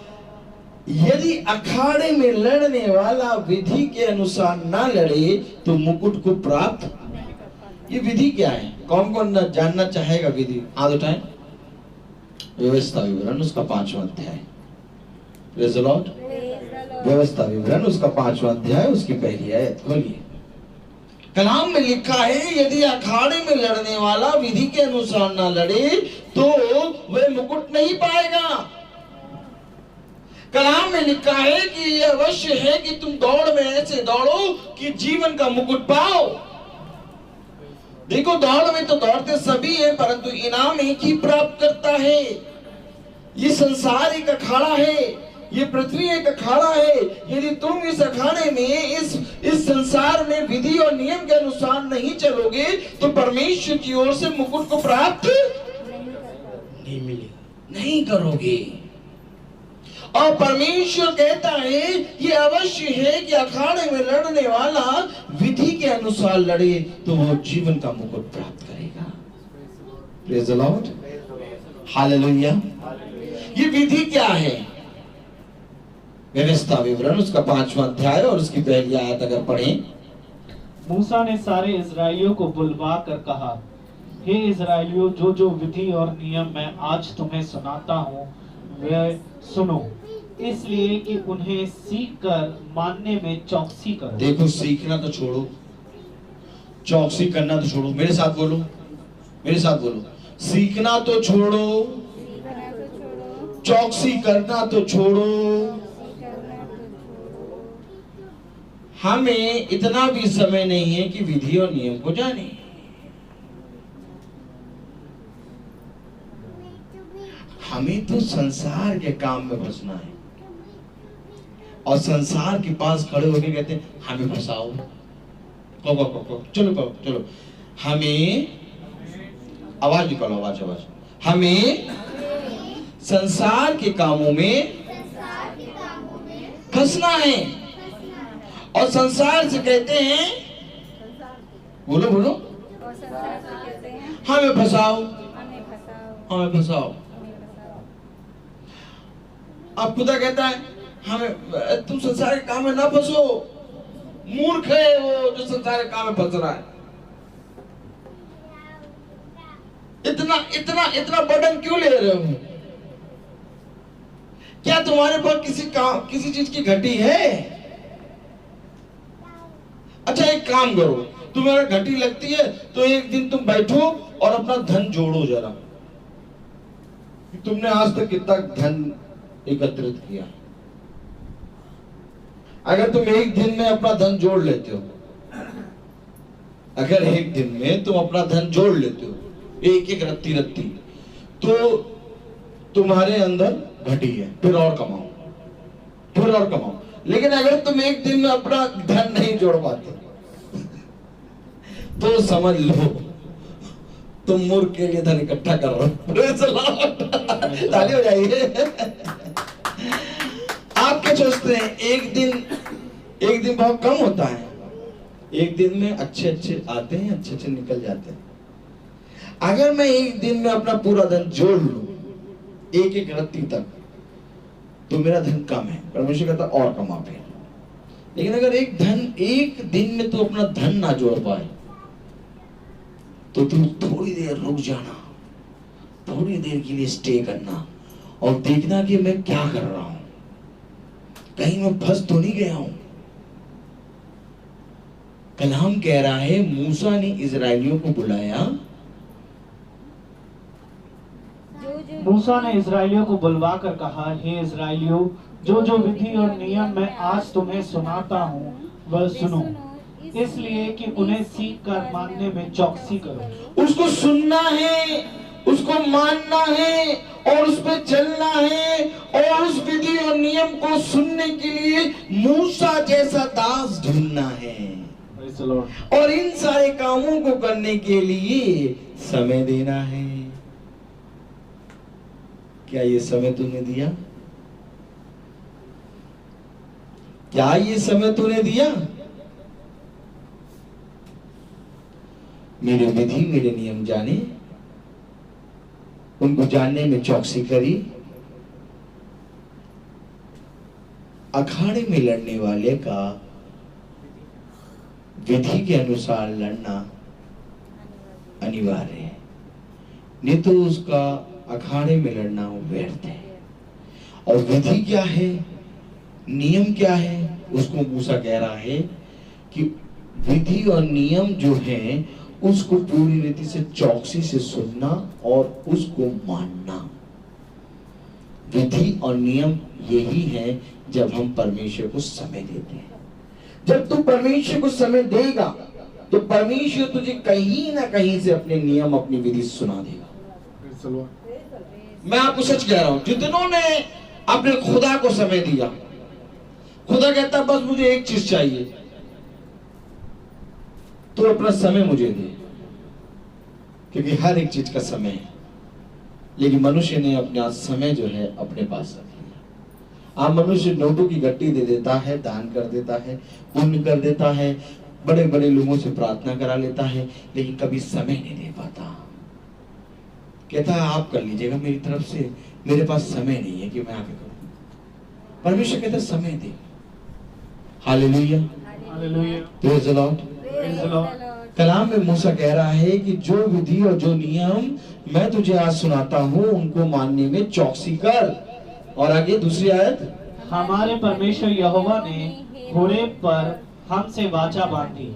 यदि अखाड़े में लड़ने वाला विधि के अनुसार ना लड़े तो मुकुट को प्राप्त। ये विधि क्या है? कौन कौन जानना चाहेगा विधि? हाथ उठाएं। व्यवस्था विवरण उसका 5वां अध्याय। Praise the Lord. व्यवस्था विवरण उसका 5वां अध्याय, उसकी पहली आयत खोलिए। कलाम में लिखा है, यदि अखाड़े में लड़ने वाला विधि के अनुसार ना लड़े तो वह मुकुट नहीं पाएगा। कलाम में लिखा है कि यह अवश्य है कि तुम दौड़ में ऐसे दौड़ो कि जीवन का मुकुट पाओ। देखो, दौड़ में तो दौड़ते सभी हैं, परंतु इनाम एक ही प्राप्त करता है। ये संसार एक अखाड़ा है, ये पृथ्वी एक अखाड़ा है। यदि तुम इस अखाड़े में, इस संसार में विधि और नियम के अनुसार नहीं चलोगे तो परमेश्वर की ओर से मुकुट को प्राप्त नहीं मिलेगा, नहीं करोगे। और परमेश्वर कहता है ये अवश्य है कि अखाड़े में लड़ने वाला विधि के अनुसार लड़े तो वो जीवन का मुकुट प्राप्त करेगा। Praise the lord, hallelujah. ये विधि क्या है? व्यवस्था विवरण उसका 5वां अध्याय और उसकी पहली आयत अगर पढ़ें। मूसा ने सारे इजराइलियों को बुलवा कर कहा, हे इजराइलियों, जो जो विधि और नियम मैं आज तुम्हें सुनाता हूँ वे सुनो, इसलिए कि उन्हें सीख कर मानने में चौकसी करो। देखो, सीखना तो छोड़ो, चौकसी करना तो छोड़ो। मेरे साथ बोलो, मेरे साथ बोलो। सीखना तो छोड़ो, चौकसी करना तो छोड़ो। हमें इतना भी समय नहीं है कि विधि और नियम को जाने। हमें तो संसार के काम में फंसना है और संसार के पास खड़े होकर कहते हैं हमें फंसाओ। चलो चलो, हमें आवाज निकालो, आवाज आवाज। हमें संसार के कामों में फंसना है और संसार से कहते हैं, बोलो बोलो, हमें फंसाओ, हमें फंसाओ। अब खुदा कहता है हमें, तुम संसार के काम में ना फंसो। मूर्ख है वो जो संसार के काम में फंस रहा है। इतना इतना इतना बर्डन क्यों ले रहे हो? क्या तुम्हारे पास किसी चीज की घटी है? अच्छा, एक काम करो, तुम्हारा घटी लगती है तो एक दिन तुम बैठो और अपना धन जोड़ो जरा। तुमने आज तक कितना धन एकत्रित किया? अगर तुम एक दिन में अपना धन जोड़ लेते हो, अगर एक दिन में तुम अपना धन जोड़ लेते हो, एक एक रत्ती रत्ती, तो तुम्हारे अंदर घटी है। फिर और कमाओ, फिर और कमाओ। लेकिन अगर तुम एक दिन में अपना धन नहीं जोड़ पाते तो समझ लो तुम मूर्ख के लिए धन इकट्ठा कर रहे हो। ताली हो जाइए। आप क्या सोचते हैं? एक दिन बहुत कम होता है। एक दिन में अच्छे अच्छे आते हैं, अच्छे अच्छे निकल जाते हैं। अगर मैं एक दिन में अपना पूरा धन जोड़ लूं, एक एक रत्ती तक, तो मेरा धन कम है। परमेश्वर कहता और कमा पे। लेकिन अगर एक दिन में तो अपना धन ना जोड़ पाए तो तुम थोड़ी देर रुक जाना, थोड़ी देर के लिए स्टे करना और देखना कि मैं क्या कर रहा हूं, कहीं मैं फंस तो नहीं गया हूं। कलाम कह रहा है, मूसा ने इजराइलियों को बुलाया। मूसा ने इजराइलियों को बुलवा कर कहा, हे इजराइलियों, जो जो विधि और नियम मैं आज तुम्हें सुनाता हूँ वह सुनो, इसलिए कि उन्हें सीख कर मानने में चौकसी करो। उसको सुनना है, उसको मानना है और उस पर चलना है। और उस विधि और नियम को सुनने के लिए मूसा जैसा दास ढूंढना है और इन सारे कामों को करने के लिए समय देना है। क्या ये समय तूने दिया? क्या ये समय तूने दिया? मेरे विधि मेरे नियम जाने, उनको जानने में चौकसी करी। अखाड़े में लड़ने वाले का विधि के अनुसार लड़ना अनिवार्य है, नहीं तो उसका अखाड़े में लड़ना व्यर्थ है। और विधि क्या है, नियम क्या है, उसको मूसा कह रहा है कि विधि और नियम जो है उसको पूरी रीति से चौकसी से सुनना और उसको मानना। विधि और नियम यही है जब हम परमेश्वर को समय देते हैं। जब तू परमेश्वर को समय देगा तो परमेश्वर तुझे कहीं ना कहीं से अपने नियम अपनी विधि सुना देगा। मैं आपको सच कह रहा हूं, जितनों ने अपने खुदा को समय दिया, खुदा कहता बस मुझे एक चीज चाहिए, तो अपना समय मुझे दे, क्योंकि हर एक चीज का समय है। लेकिन मनुष्य ने अपना समय जो है अपने पास रख लिया। आप मनुष्य नोटों की गट्टी दे देता है, दान कर देता है, पुण्य कर देता है, बड़े बड़े लोगों से प्रार्थना करा लेता है, लेकिन कभी समय नहीं दे पाता। कहता है आप कर लीजिएगा मेरी तरफ से, मेरे पास समय नहीं है कि मैं आगे करूं। परमेश्वर कहता है समय दे। Hallelujah, hallelujah, praise the lord. Praise the lord. कलाम में मूसा कह रहा है कि जो विधि और जो नियम मैं तुझे आज सुनाता हूं उनको मानने में चौकसी कर। और आगे दूसरी आयत, हमारे परमेश्वर यहोवा ने होरेब पर हमसे वाचा बांधी।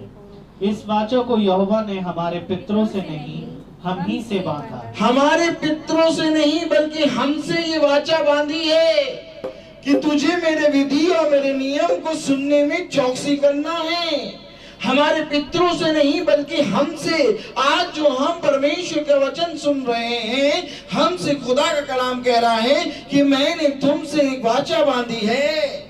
इस वाचा को यहोवा ने हमारे पितरों से नहीं हम ही से बांधा। हमारे पितरों से नहीं बल्कि हमसे ये वाचा बांधी है कि तुझे मेरे विधि और मेरे नियम को सुनने में चौकसी करना है। हमारे पितरों से नहीं बल्कि हमसे। आज जो हम परमेश्वर का वचन सुन रहे हैं, हमसे खुदा का कलाम कह रहा है कि मैंने तुमसे एक वाचा बांधी है,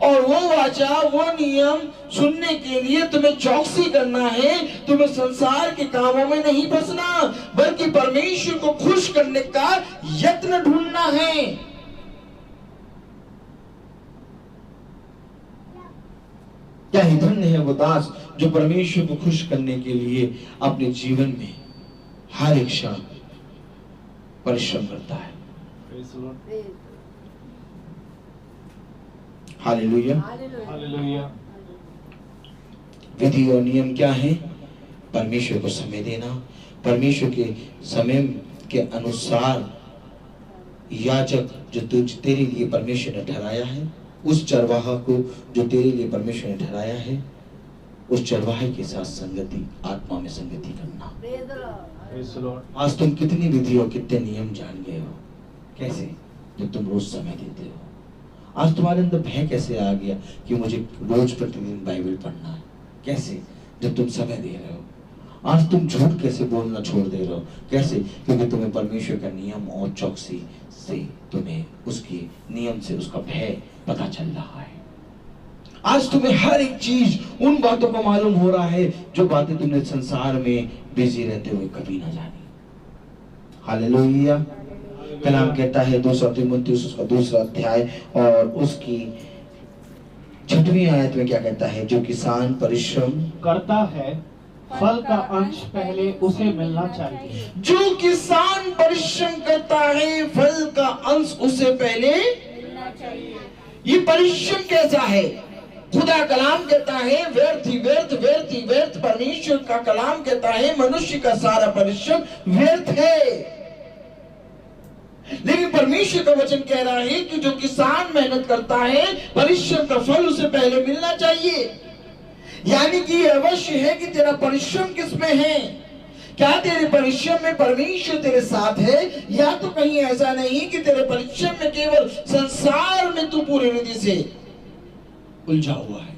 और वो वाचा वो नियम सुनने के लिए तुम्हें चौकसी करना है। तुम्हें संसार के कामों में नहीं फंसना, बल्कि परमेश्वर को खुश करने का यत्न ढूंढना है। क्या ही धन्य है वो दास जो परमेश्वर को खुश करने के लिए अपने जीवन में हर एक क्षण परिश्रम करता है। Hallelujah, hallelujah. विधि और नियम क्या है? परमेश्वर को समय देना, परमेश्वर के समय के अनुसार याजक जो तेरे लिए परमेश्वर ने ठहराया है, उस चरवाहा को जो तेरे लिए परमेश्वर ने ठहराया है, उस चरवाहे के साथ संगति, आत्मा में संगति करना। आज तुम कितनी विधि और कितने नियम जान गए हो? कैसे? जब तुम रोज समय देते हो। आज तुम्हारे अंदर भय कैसे आ गया कि मुझे रोज प्रतिदिन बाइबल पढ़ना है? कैसे? जब तुम समय दे रहे हो। आज तुम झूठ कैसे बोलना छोड़ दे रहे हो? कैसे? क्योंकि तुम्हें परमेश्वर का नियम और चौकसी से, तुम्हें उसके नियम से उसका भय पता चल रहा है। आज तुम्हें हर एक चीज उन बातों को मालूम हो रहा है जो बातें तुमने संसार में बिजी रहते हुए कभी ना जानी। हालेलुया। कलाम कहता है 2 तीमुथियुस उसका 2 अध्याय और उसकी 6वीं आयत में क्या कहता है? जो किसान परिश्रम करता है फल का अंश पहले उसे मिलना चाहिए। जो किसान परिश्रम करता है फल का अंश उसे पहले मिलना चाहिए। ये परिश्रम कैसा है? खुदा कलाम कहता है व्यर्थ ही व्यर्थ, व्यर्थ ही व्यर्थ। परमेश्वर का कलाम कहता है मनुष्य का सारा परिश्रम व्यर्थ है। लेकिन परमेश्वर का वचन कह रहा है कि जो किसान मेहनत करता है परिश्रम का फल उसे पहले मिलना चाहिए। यानी कि अवश्य है कि तेरा परिश्रम किसमें है? क्या तेरे परिश्रम में परमेश्वर तेरे साथ है, या तो कहीं ऐसा नहीं कि तेरे परिश्रम में केवल संसार में तू पूरी रीति से उलझा हुआ है।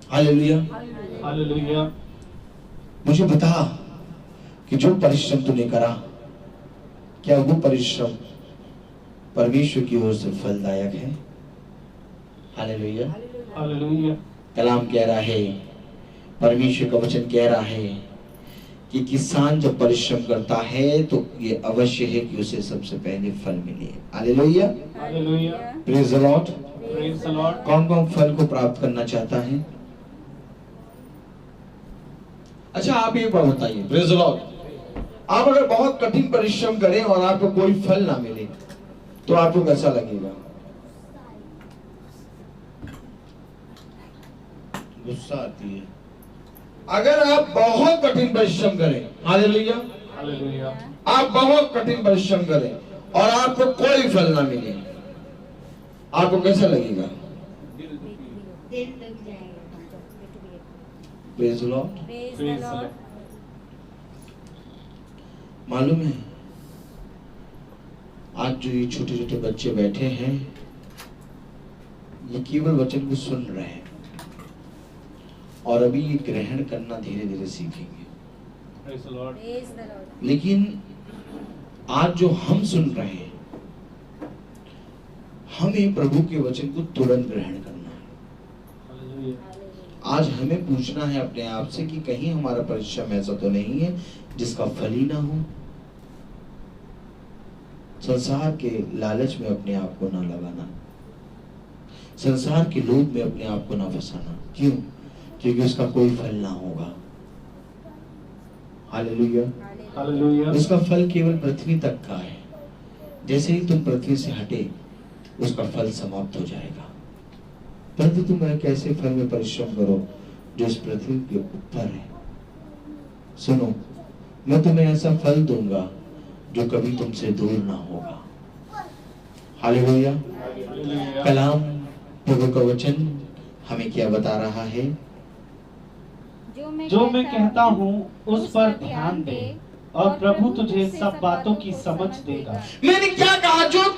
Hallelujah, hallelujah. मुझे बता कि जो परिश्रम तूने करा, क्या वो परिश्रम परमेश्वर की ओर से फलदायक है? Hallelujah, hallelujah. कलाम कह रहा है, परमेश्वर का वचन कह रहा है, कि किसान जब परिश्रम करता है तो ये अवश्य है कि उसे सबसे पहले फल मिले। Hallelujah, hallelujah, praise the lord. Praise the Lord. कौन कौन फल को प्राप्त करना चाहता है? अच्छा, आप एक बात बताइए, प्रेज द लॉर्ड, आप अगर बहुत कठिन परिश्रम करें और आपको कोई फल ना मिले तो आपको कैसा लगेगा? गुस्सा आती है। अगर आप बहुत कठिन परिश्रम करें, हालेलुया, हालेलुया, आप बहुत कठिन परिश्रम करें और आपको कोई फल ना मिले, आपको कैसा लगेगा? दिल दुख जाएगा। Praise the lord. Praise the Lord. मालूम है, आज जो ये छोटे छोटे बच्चे बैठे हैं, ये केवल वचन को सुन रहे हैं और अभी ये ग्रहण करना धीरे धीरे सीखेंगे। Praise the Lord. लेकिन आज जो हम सुन रहे हैं, हमें प्रभु के वचन को तुरंत ग्रहण करना है। हालेलुया। आज हमें पूछना है अपने आप से कि कहीं हमारा परिश्रम ऐसा तो नहीं है जिसका फल ही ना हो। संसार के लालच में अपने आप को ना लगाना, संसार के लोभ में अपने आप को ना फंसाना। क्यों? क्योंकि उसका कोई फल ना होगा। Hallelujah, hallelujah. उसका फल केवल पृथ्वी तक का है। जैसे ही तुम पृथ्वी से हटे, उसका फल समाप्त हो जाएगा। परंतु तुम एक ऐसे फल में परिश्रम करो जो इस पृथ्वी के ऊपर है। सुनो, मैं तुम्हें ऐसा फल दूंगा जो कभी तुमसे दूर ना होगा। हालेलुया। हालेलुया। कलाम प्रभु का वचन हमें क्या बता रहा है? जो मैं कहता हूँ उस पर ध्यान दे और प्रभु तुझे सब बातों की समझ देगा। मैंने क्या कहा? जब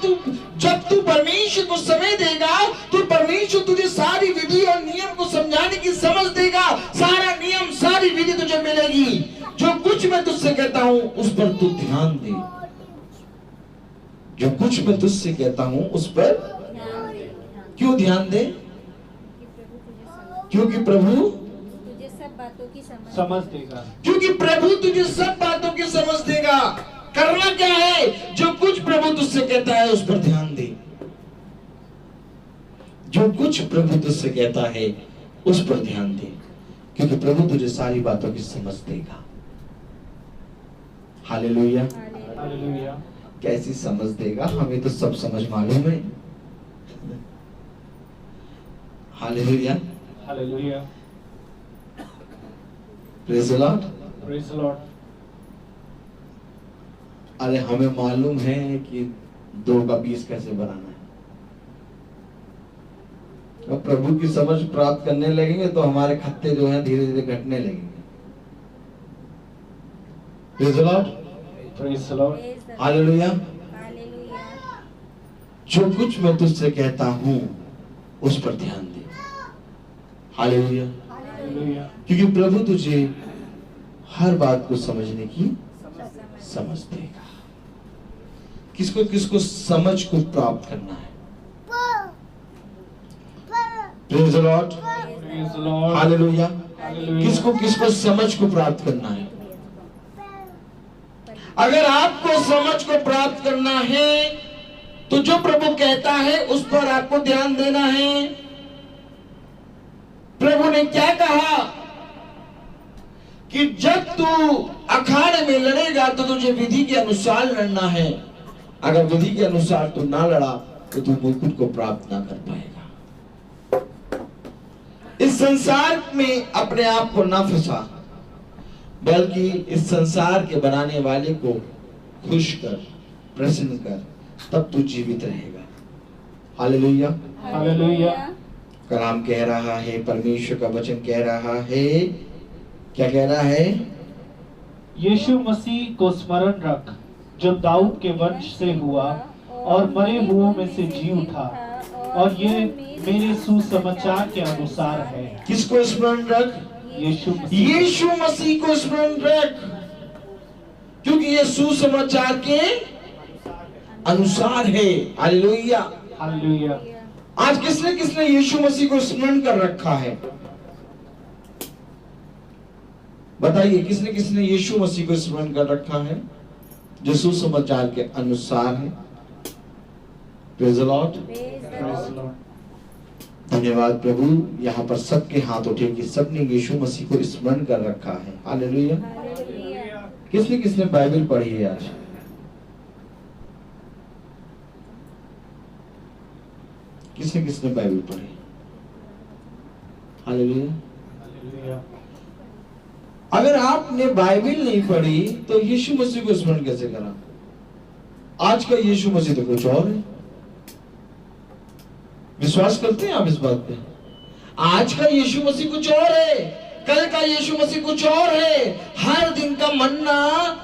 तू परमेश्वर को समय देगा तो परमेश्वर तुझे सारी विधि और नियम को समझाने की समझ देगा। सारा नियम, सारी विधि तुझे मिलेगी। जो कुछ मैं तुझसे कहता हूँ उस पर तू ध्यान दे। जो कुछ मैं तुझसे कहता हूँ उस पर क्यों ध्यान दे? क्योंकि प्रभु तुझे सब बातों की समझ देगा। क्योंकि प्रभु तुझे सब बातों की समझ देगा। करना क्या है? जो कुछ प्रभु तुझसे कहता है उस पर ध्यान दे। जो कुछ प्रभु तुझसे कहता है उस पर ध्यान दे, क्योंकि प्रभु तुझे सारी बातों की समझ देगा। हालेलुया। हालेलुया। कैसी समझ देगा? हमें तो सब समझ मालूम है। Hallelujah. Hallelujah. Praise the lord. Praise the Lord. अरे हमें मालूम है कि 2 का 20 कैसे बनाना है। अब प्रभु की समझ प्राप्त करने लगेंगे तो हमारे खत्ते जो हैं धीरे धीरे घटने लगेंगे। Praise the lord. Praise the lord. Hallelujah. Hallelujah. जो कुछ मैं तुझसे कहता हूँ उस पर ध्यान दे। हालेलुया। हालेलुया। क्योंकि प्रभु तुझे हर बात को समझने की समझ देगा। किसको किसको समझ को प्राप्त करना है? Praise the lord. Praise the lord. Hallelujah. Hallelujah. किसको किसको समझ को प्राप्त करना है? अगर आपको समझ को प्राप्त करना है तो जो प्रभु कहता है उस पर आपको ध्यान देना है। प्रभु ने क्या कहा कि जब तू अखाड़े में लड़ेगा तो तुझे विधि के अनुसार लड़ना है। अगर विधि के अनुसार तू ना लड़ा तो तू मुकुट को प्राप्त ना कर पाएगा। इस संसार में अपने आप को ना फंसा, बल्कि इस संसार के बनाने वाले को खुश कर, प्रसन्न कर, तब तू जीवित रहेगा। हालेलुया। हालेलुया। कलाम कह रहा है, परमेश्वर का वचन कह रहा है, क्या कह रहा है? यीशु मसीह को स्मरण रख जो दाऊद के वंश से हुआ और मरे हुओं में से जी उठा, और ये मेरे सुसमाचार के अनुसार है। किसको स्मरण रख? यीशु मसीह। यीशु मसीह को स्मरण रख, क्योंकि ये सुसमाचार के अनुसार है। हालेलुया। हालेलुया। आज किसने किसने यीशु मसीह को स्मरण कर रखा है? बताइए किसने किसने यीशु मसीह को स्मरण कर रखा है जो सुसमाचार के अनुसार है? Praise the lord. धन्यवाद प्रभु। यहाँ पर सबके हाथ उठे कि सबने यीशु मसीह को स्मरण कर रखा है। हालेलुया। किसने किसने बाइबल पढ़ी है आज? किसने किसने बाइबल पढ़ी? हालेलुया। अगर आपने बाइबल नहीं पढ़ी तो यीशु मसीह को स्मरण कैसे करा? आज का यीशु मसीह तो कुछ और है। विश्वास करते हैं आप इस बात पे? आज का यीशु मसीह कुछ और है, कल का यीशु मसीह कुछ और है। हर दिन का मन्ना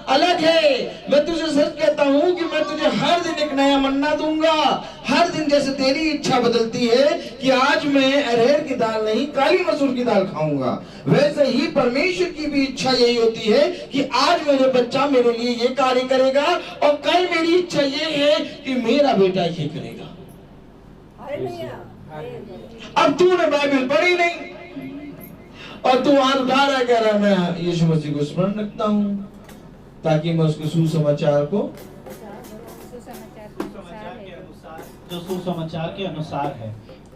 अलग है। मैं तुझे सच कहता हूं कि मैं तुझे हर दिन एक नया मन्ना दूंगा। हर दिन जैसे तेरी इच्छा बदलती है कि आज मैं अरहर की दाल नहीं काली मसूर की दाल खाऊंगा, वैसे ही परमेश्वर की भी इच्छा यही होती है कि आज मेरे बच्चा मेरे लिए ये कार्य करेगा और कल मेरी इच्छा ये है कि मेरा बेटा ये करेगा। अब तूने बाइबल पढ़ी नहीं और तू हाथ उठा रहा कह रहा मैं यीशु मसीह को स्मरण रखता हूं ताकि मैं उसके सुसमाचार को जो सुसमाचार के अनुसार है,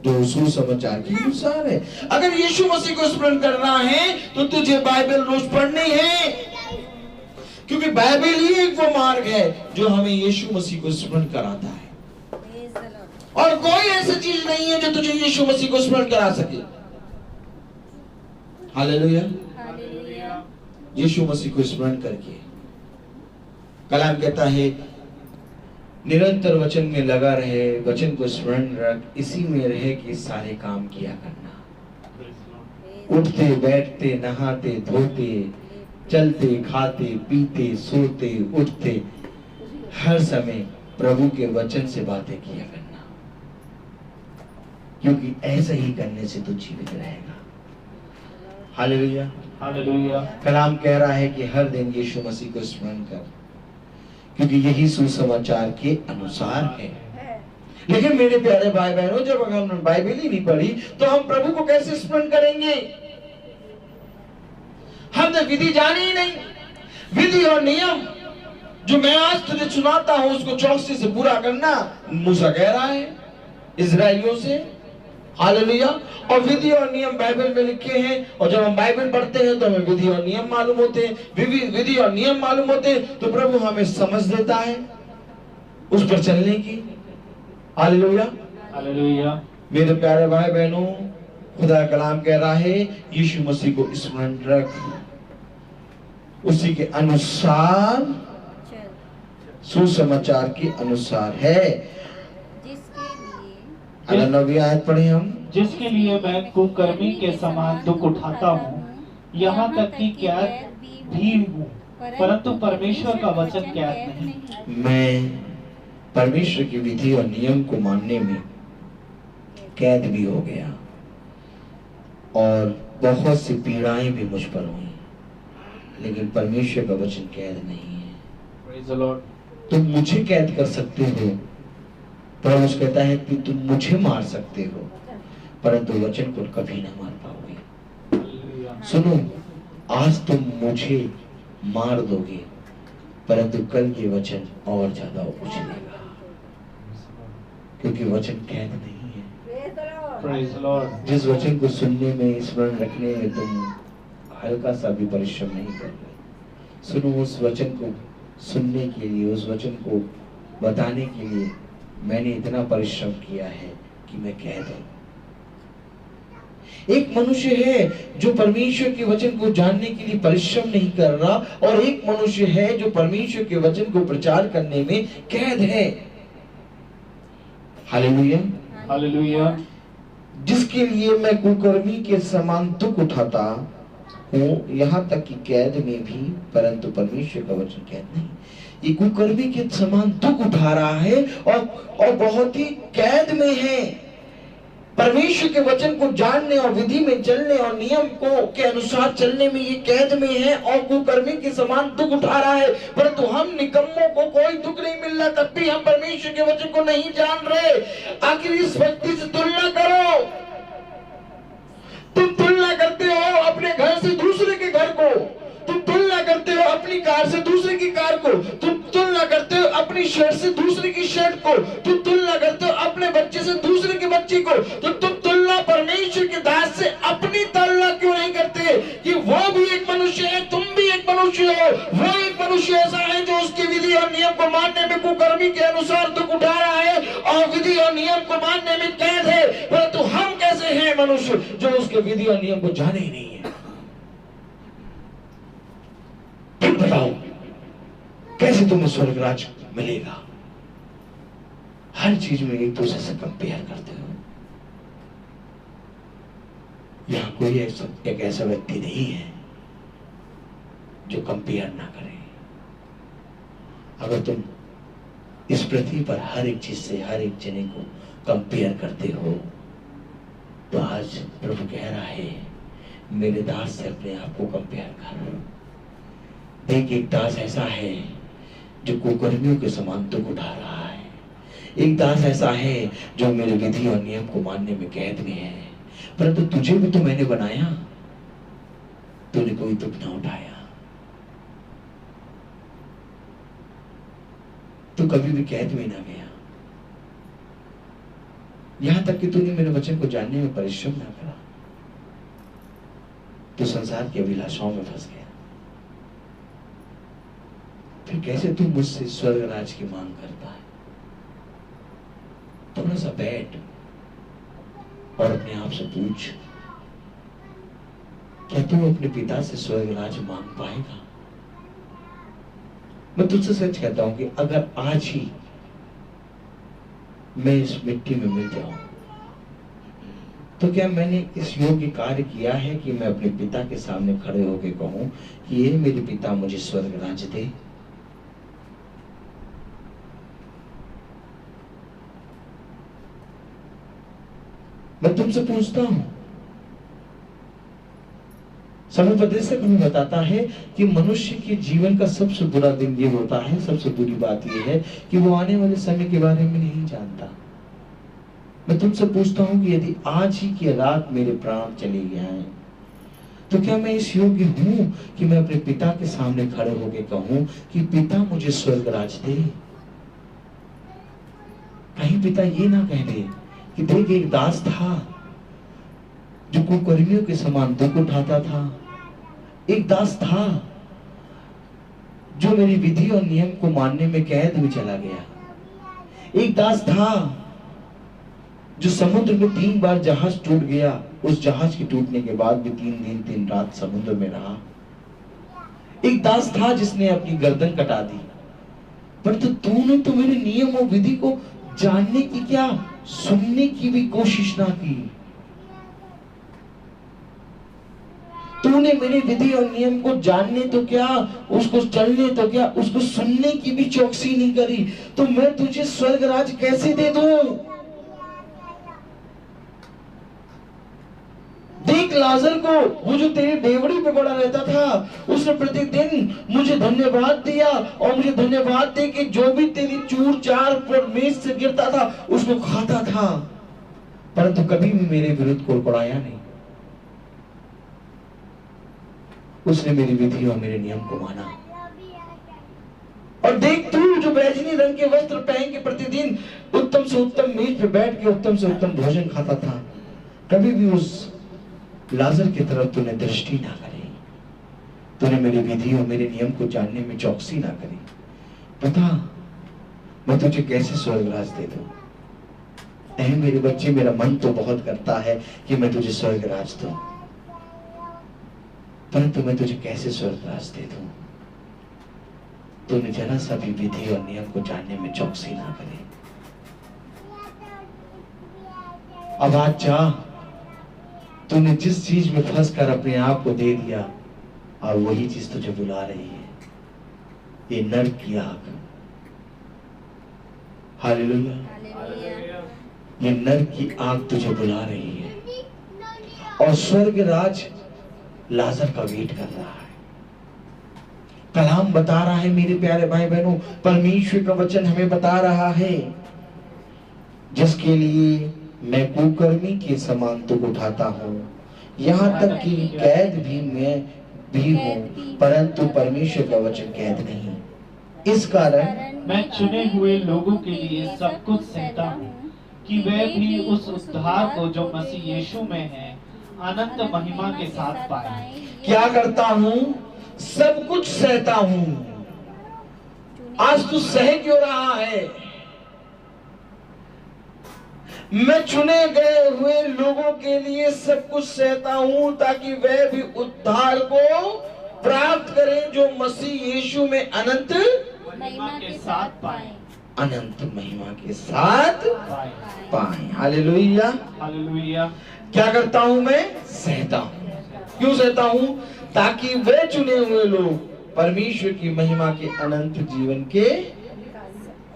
जो सुसमाचार के अनुसार है। अगर यीशु मसीह को स्मरण करना है तो तुझे बाइबल रोज पढ़नी है, क्योंकि बाइबल ही एक वो मार्ग है जो हमें यीशु मसीह को स्मरण कराता है। और कोई ऐसी चीज नहीं है जो तुझे यीशु मसीह को स्मरण करा सके। हालेलुया। यीशु मसीह को स्मरण करके कलाम कहता है निरंतर वचन में लगा रहे, वचन को स्मरण रख, इसी में रहे कि सारे काम किया करना। उठते बैठते नहाते धोते चलते खाते पीते सोते उठते हर समय प्रभु के वचन से बातें किया करना, क्योंकि ऐसा ही करने से तू जीवित रहेगा। हालेलुया। हालेलुया। कलाम कह रहा है कि हर दिन यीशु मसीह को स्मरण कर, क्योंकि यही सुसमाचार के अनुसार है। लेकिन मेरे प्यारे भाई बहनों, जब अगर हमने बाइबल ही नहीं पढ़ी तो हम प्रभु को कैसे स्मरण करेंगे? हमने विधि जानी ही नहीं। विधि और नियम जो मैं आज तुझे सुनाता हूं उसको चौकसी से पूरा करना मूसा कह रहा है इजराइलियों से। हालेलुया। और विधि और नियम बाइबल में लिखे हैं, और जब हम बाइबल पढ़ते हैं तो हमें विधि और नियम मालूम होते हैं। विधि और नियम मालूम होते हैं तो प्रभु हमें समझ देता है उस पर चलने की। हालेलुया। हालेलुया। मेरे प्यारे भाई बहनों, खुदा कलाम कह रहा है यीशु मसीह को स्मरण रख, उसी के अनुसार सुसमाचार के अनुसार है। अगर 9वीं आयत पढ़े हम, जिसके लिए मैं कुकर्मी के समान दुख उठाता हूँ, यहाँ तक कि कैद भी हूँ, परंतु परमेश्वर का वचन कैद नहीं। मैं परमेश्वर की विधि और नियम को मानने में कैद भी हो गया और बहुत सी पीड़ाएं भी मुझ पर हुई, लेकिन परमेश्वर का वचन कैद नहीं है। Praise the Lord. तुम मुझे कैद कर सकते हो, प्रभु कहता है कि तुम मुझे मार सकते हो, परंतु वचन को कभी ना मार पाओगे। सुनो, आज तुम मुझे मार दोगे, परंतु कल ये वचन और ज्यादा उछलेगा, क्योंकि वचन कैद नहीं है। Praise the Lord. जिस वचन को सुनने में, स्मरण रखने में तुम हल्का सा भी परिश्रम नहीं कर रहे। सुनो, उस वचन को सुनने के लिए, उस वचन को बताने के लिए मैंने इतना परिश्रम किया है कि मैं कैद हूं। एक मनुष्य है जो परमेश्वर के वचन को जानने के लिए परिश्रम नहीं कर रहा, और एक मनुष्य है जो परमेश्वर के वचन को प्रचार करने में कैद है। हालेलुया। हालेलुया। जिसके लिए मैं कुकर्मी के समान दुख उठाता हूँ, यहाँ तक कि कैद में भी, परंतु परमेश्वर का वचन कैद नहीं। ये कुकर्मी के समान दुख उठा रहा है और बहुत ही कैद में है। परमेश्वर के वचन को जानने और विधि में चलने और नियम को के अनुसार चलने में ये कैद में है और कुकर्मी के समान दुख उठा रहा है। परंतु हम निकम्मों को कोई दुख नहीं मिल रहा, तब भी हम परमेश्वर के वचन को नहीं जान रहे। आखिर इस व्यक्ति से तुलना करो। तुम तुलना करते हो अपने घर से दूसरे के घर को, को, तुम तुलना करते हो अपनी शर्ट से दूसरे की शर्ट को, तुम तुलना करते हो अपने बच्चे से दूसरे के बच्चे को, तो तुम तुलना परमेश्वर के दास से अपनी तुलना क्यों नहीं करते कि वो भी एक मनुष्य है, तुम भी एक मनुष्य हो। वो एक मनुष्य ऐसा है जो उसकी विधि और नियम को मानने में कुकर्मी के अनुसार दुख उठा रहा है और विधि और नियम को मानने में कैद है, परंतु हम कैसे हैं मनुष्य जो उसके विधि और नियम को जाने ही नहीं है। फिर बताओ कैसे तुम्हें स्वर्ग राज मिलेगा? हर चीज में एक दूसरे से कंपेयर करते हो। यहां कोई एक ऐसा व्यक्ति नहीं है जो कंपेयर ना करे। अगर तुम इस पृथ्वी पर हर एक चीज से हर एक जने को कंपेयर करते हो, तो आज प्रभु कह रहा है मेरे दास से अपने आप को कंपेयर कर। देख, एक दास ऐसा है जो कुकर्मियों के समान दुख उठा रहा है। एक दास ऐसा है जो मेरे विधि और नियम को मानने में कैद में है, परंतु तुझे भी तो मैंने बनाया, तूने कोई दुख ना उठाया, तू कभी भी कैद में ना गया, यहां तक कि तूने मेरे वचन को जानने में परिश्रम ना करा, तू संसार की अभिलाषाओं में फंस गया। फिर कैसे तू मुझसे स्वर्ग राज की मांग करता है? थोड़ा सा बैठ और अपने आप से पूछ, क्या तू अपने पिता से स्वर्ग राज मांग पाएगा? मैं तुझसे सच कहता हूं कि अगर आज ही मैं इस मिट्टी में मिल जाऊं, तो क्या मैंने इस योग्य कार्य किया है कि मैं अपने पिता के सामने खड़े होकर कहूं कि ये मेरे पिता मुझे स्वर्ग राज दे? मैं तुमसे पूछता हूं। समय पदेशक हमें बताता है कि मनुष्य के जीवन का सबसे बुरा दिन ये होता है, सबसे बुरी बात ये है कि वो आने वाले समय के बारे में नहीं जानता। मैं तुमसे पूछता हूं कि यदि आज ही की रात मेरे प्राण चले गए, तो क्या मैं इस योग्य हूं कि मैं अपने पिता के सामने खड़े होकर कहूं कि पिता मुझे स्वर्ग राज दे? कहीं पिता ये ना कह दे कि देख, एक दास था जो कुकर्मियों के समान दुख उठाता था, एक दास था जो मेरी विधि और नियम को मानने में कैद में चला गया, एक दास था जो समुद्र में 3 बार जहाज टूट गया, उस जहाज के टूटने के बाद भी 3 दिन 3 रात समुद्र में रहा, एक दास था जिसने अपनी गर्दन कटा दी, परंतु तूने तो मेरे नियम और विधि को जानने की क्या, सुनने की भी कोशिश ना की। तूने मेरी विधि और नियम को जानने तो क्या, उसको चलने तो क्या, उसको सुनने की भी चौकसी नहीं करी, तो मैं तुझे स्वर्ग राज कैसे दे दूं? देख लाजर को, वो जो तेरी डेवड़ी पे पड़ा रहता था, उसने प्रतिदिन मुझे धन्यवाद दिया और मुझे धन्यवाद दे के जो भी तेरी चूर चार पर मेज से गिरता था उसको खाता था, परंतु कभी भी मेरे विरुद्ध कोड़कोड़ाया नहीं। उसने मेरी विधि और मेरे नियम को माना। और देख तू जो बैजनी रंग के वस्त्र पहन के प्रतिदिन उत्तम से उत्तम मेज पे बैठ के उत्तम से उत्तम भोजन खाता था, कभी भी उस लाजर की तरफ तूने दृष्टि ना करी, तूने मेरी विधि और मेरे नियम को जानने में चौकसी ना करी। पता मैं तुझे कैसे स्वर्ग राज दे दूं? नहीं मेरे बच्चे, मेरा मन तो बहुत करता है कि मैं तुझे स्वर्ग राज दूं, परंतु मैं तुझे कैसे स्वर्ग राज दे दूं? तूने जरा सा भी विधि और नियम को जानने में चौकसी ना करी। अब आज जा, तूने जिस चीज में फंस कर अपने आप को दे दिया और वही चीज तुझे बुला रही है, ये नरक की आग। हालेलुया, ये नरक की आग तुझे बुला रही है और स्वर्ग राज लाजर का वेट कर रहा है। कलाम बता रहा है मेरे प्यारे भाई बहनों, परमेश्वर का वचन हमें बता रहा है, जिसके लिए मैं कुकर्मी के समान दुख उठाता हूँ, यहाँ तक कि कैद भी मैं भी हूँ, परंतु परमेश्वर का वचन कैद नहीं। इस कारण मैं चुने हुए लोगों के लिए सब कुछ सहता हूँ कि वे भी उस उद्धार को जो मसीह यीशु में है अनंत महिमा के साथ पाए। क्या करता हूँ? सब कुछ सहता हूँ। आज तू सह क्यों रहा है? मैं चुने गए हुए लोगों के लिए सब कुछ सहता हूं ताकि वे भी उद्धार को प्राप्त करें जो मसीह यीशु में अनंत महिमा के साथ पाए। अनंत महिमा के साथ पाए। Hallelujah, hallelujah. क्या करता हूं मैं? सहता हूं। क्यों सहता हूं? ताकि वे चुने हुए लोग परमेश्वर की महिमा के अनंत जीवन के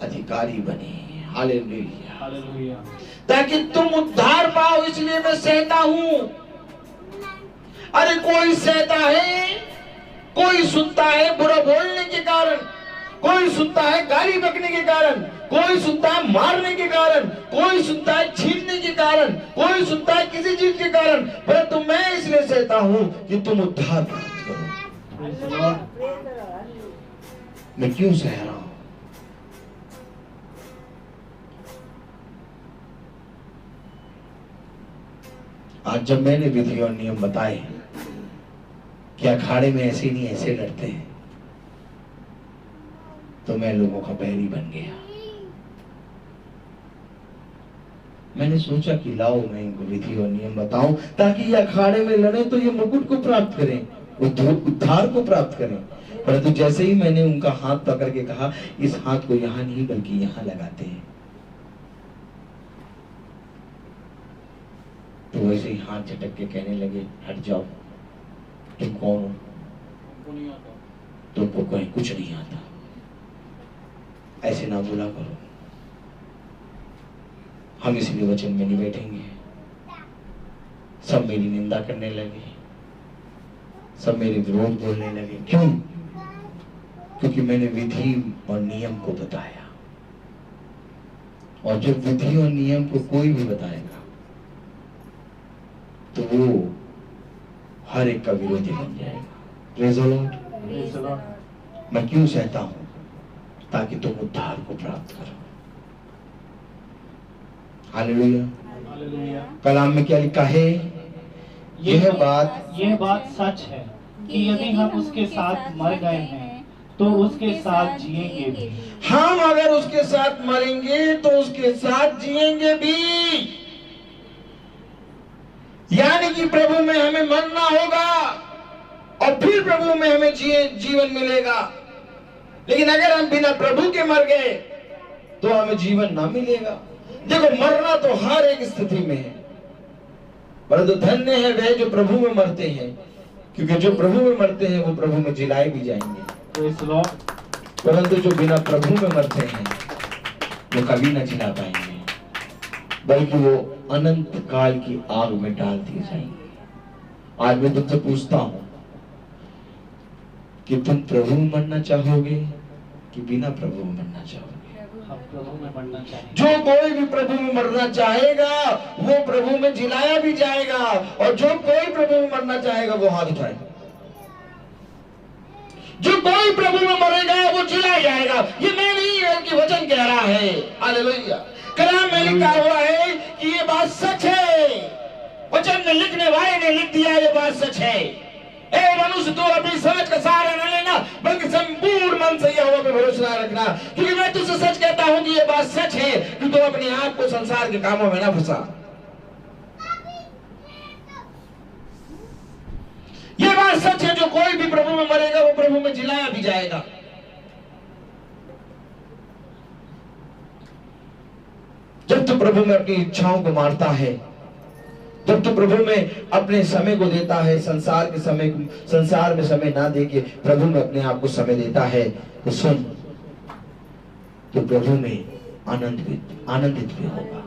अधिकारी बने। Hallelujah, hallelujah. ताकि तुम उद्धार पाओ, इसलिए मैं सहता हूं। अरे कोई सहता है, कोई सुनता है बुरा बोलने के कारण, कोई सुनता है गाली बकने के कारण, कोई सुनता है मारने के कारण, कोई सुनता है छीनने के कारण, कोई सुनता है किसी चीज के कारण, परंतु मैं इसलिए सहता हूं कि तुम उद्धार प्राप्त करो। मैं क्यों सह रहा हूं? आज जब मैंने विधि और नियम बताए कि अखाड़े में ऐसे नहीं ऐसे लड़ते हैं, तो मैं लोगों का बैरी बन गया। मैंने सोचा कि लाओ मैं इनको विधि और नियम बताऊं ताकि ये अखाड़े में लड़े तो ये मुकुट को प्राप्त करें, उद्धार को प्राप्त करें। परंतु जैसे ही मैंने उनका हाथ पकड़ के कहा इस हाथ को यहां नहीं बल्कि यहां लगाते हैं, तो वैसे ही हाथ झटक के कहने लगे हट जाओ, तुम कौन हो? तुमको कहीं कुछ नहीं आता, ऐसे ना बोला करो। हम इसलिए वचन में नहीं बैठेंगे। सब मेरी निंदा करने लगे, सब मेरे विरोध बोलने लगे। क्यों? क्योंकि मैंने विधि और नियम को बताया, और जब विधि और नियम को कोई भी बताएगा तो वो हर एक का विरोधी बन जाएगा। Praise the lord. Praise the Lord. मैं क्यों सहता हूं? ताकि तुम उद्धार को प्राप्त करो। Hallelujah, hallelujah. कलाम में क्या लिखा है? यह बात सच है कि यदि हम उसके साथ मर गए हैं तो उसके साथ जिएंगे भी। हम अगर उसके साथ मरेंगे तो उसके साथ जिएंगे भी। यानी कि प्रभु में हमें मरना होगा और फिर प्रभु में हमें जीवन मिलेगा। लेकिन अगर हम बिना प्रभु के मर गए तो हमें जीवन ना मिलेगा। देखो, मरना तो हर एक स्थिति में है, परंतु धन्य है वे जो प्रभु में मरते हैं, क्योंकि जो प्रभु में मरते हैं वो प्रभु में जिलाए भी जाएंगे। परंतु जो बिना प्रभु में मरते हैं वो कभी ना जिला पाएंगे, बल्कि वो अनंत काल की आग में डाल दिए जाएंगे। आज मैं तुमसे पूछता हूं कि तुम प्रभु में मरना चाहोगे कि बिना प्रभु में मरना चाहोगे? हम प्रभु में मरना चाहेंगे। जो कोई भी प्रभु में मरना चाहेगा वो प्रभु में जिलाया भी जाएगा, और जो कोई प्रभु में मरना चाहेगा वो हाथ उठाए। जो कोई प्रभु में मरेगा वो जिलाया जाएगा। ये मैं नहीं बल्कि वचन कह रहा है। हालेलुया। कलाम में लिखा हुआ है कि ये बात सच है। वचन में लिखने वाले ने लिख दिया, ये बात सच है। ए मनुष्य, तू अपनी समझ का सहारा न लेना, बल्कि संपूर्ण मन से यहोवा पे भरोसा रखना, क्योंकि मैं तुझसे सच कहता हूं कि ये बात सच है कि तू अपने आप को संसार के कामों में ना फंसा। ये बात सच है, जो कोई भी प्रभु में मरेगा वो प्रभु में जिलाया भी जाएगा। जब तू प्रभु में अपनी इच्छाओं को मारता है, जब तू प्रभु में अपने समय को देता है, संसार में समय ना देके प्रभु में अपने आप को समय देता है, तो सुन, तो प्रभु में आनंदित भी होगा,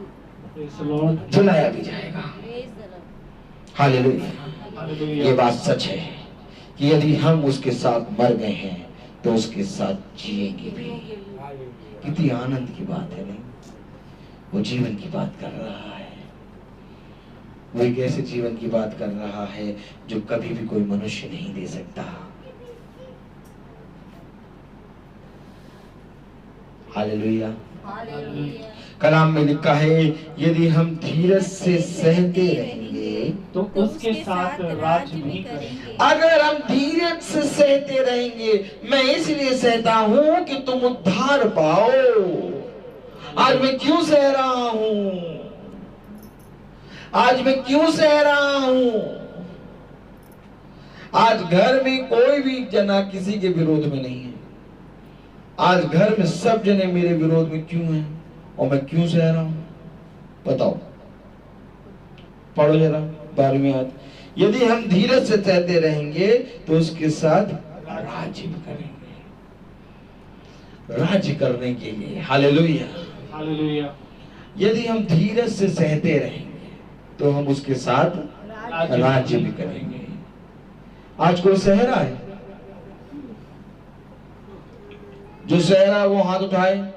जलाया भी जाएगा। हालेलुया। ये बात सच है कि यदि हम उसके साथ मर गए हैं तो उसके साथ जिएंगे भी। कितनी आनंद की बात है, नहीं? वो जीवन की बात कर रहा है। वो एक ऐसे जीवन की बात कर रहा है जो कभी भी कोई मनुष्य नहीं दे सकता। हालेलुया। हालेलुया। कलाम में लिखा है यदि हम धीरज से सहते रहेंगे तो उसके साथ राज भी करेंगे। अगर हम धीरज से सहते रहेंगे, मैं इसलिए सहता हूं कि तुम उद्धार पाओ। आज मैं क्यों सह रहा हूं? आज मैं क्यों सह रहा हूं? आज घर में कोई भी जना किसी के विरोध में नहीं है। आज घर में सब जने मेरे विरोध में क्यों हैं और मैं क्यों सह रहा हूं? बताओ, पढ़ो जरा 12वीं आयत। यदि हम धीरज से सहते रहेंगे तो उसके साथ राज्य करेंगे, राज्य करने के लिए। Hallelujah, hallelujah. यदि हम धीरज से सहते रहेंगे तो हम उसके साथ राज्य भी करेंगे। आज कोई सह रहा है? जो सह रहा है वो हाथ उठाए।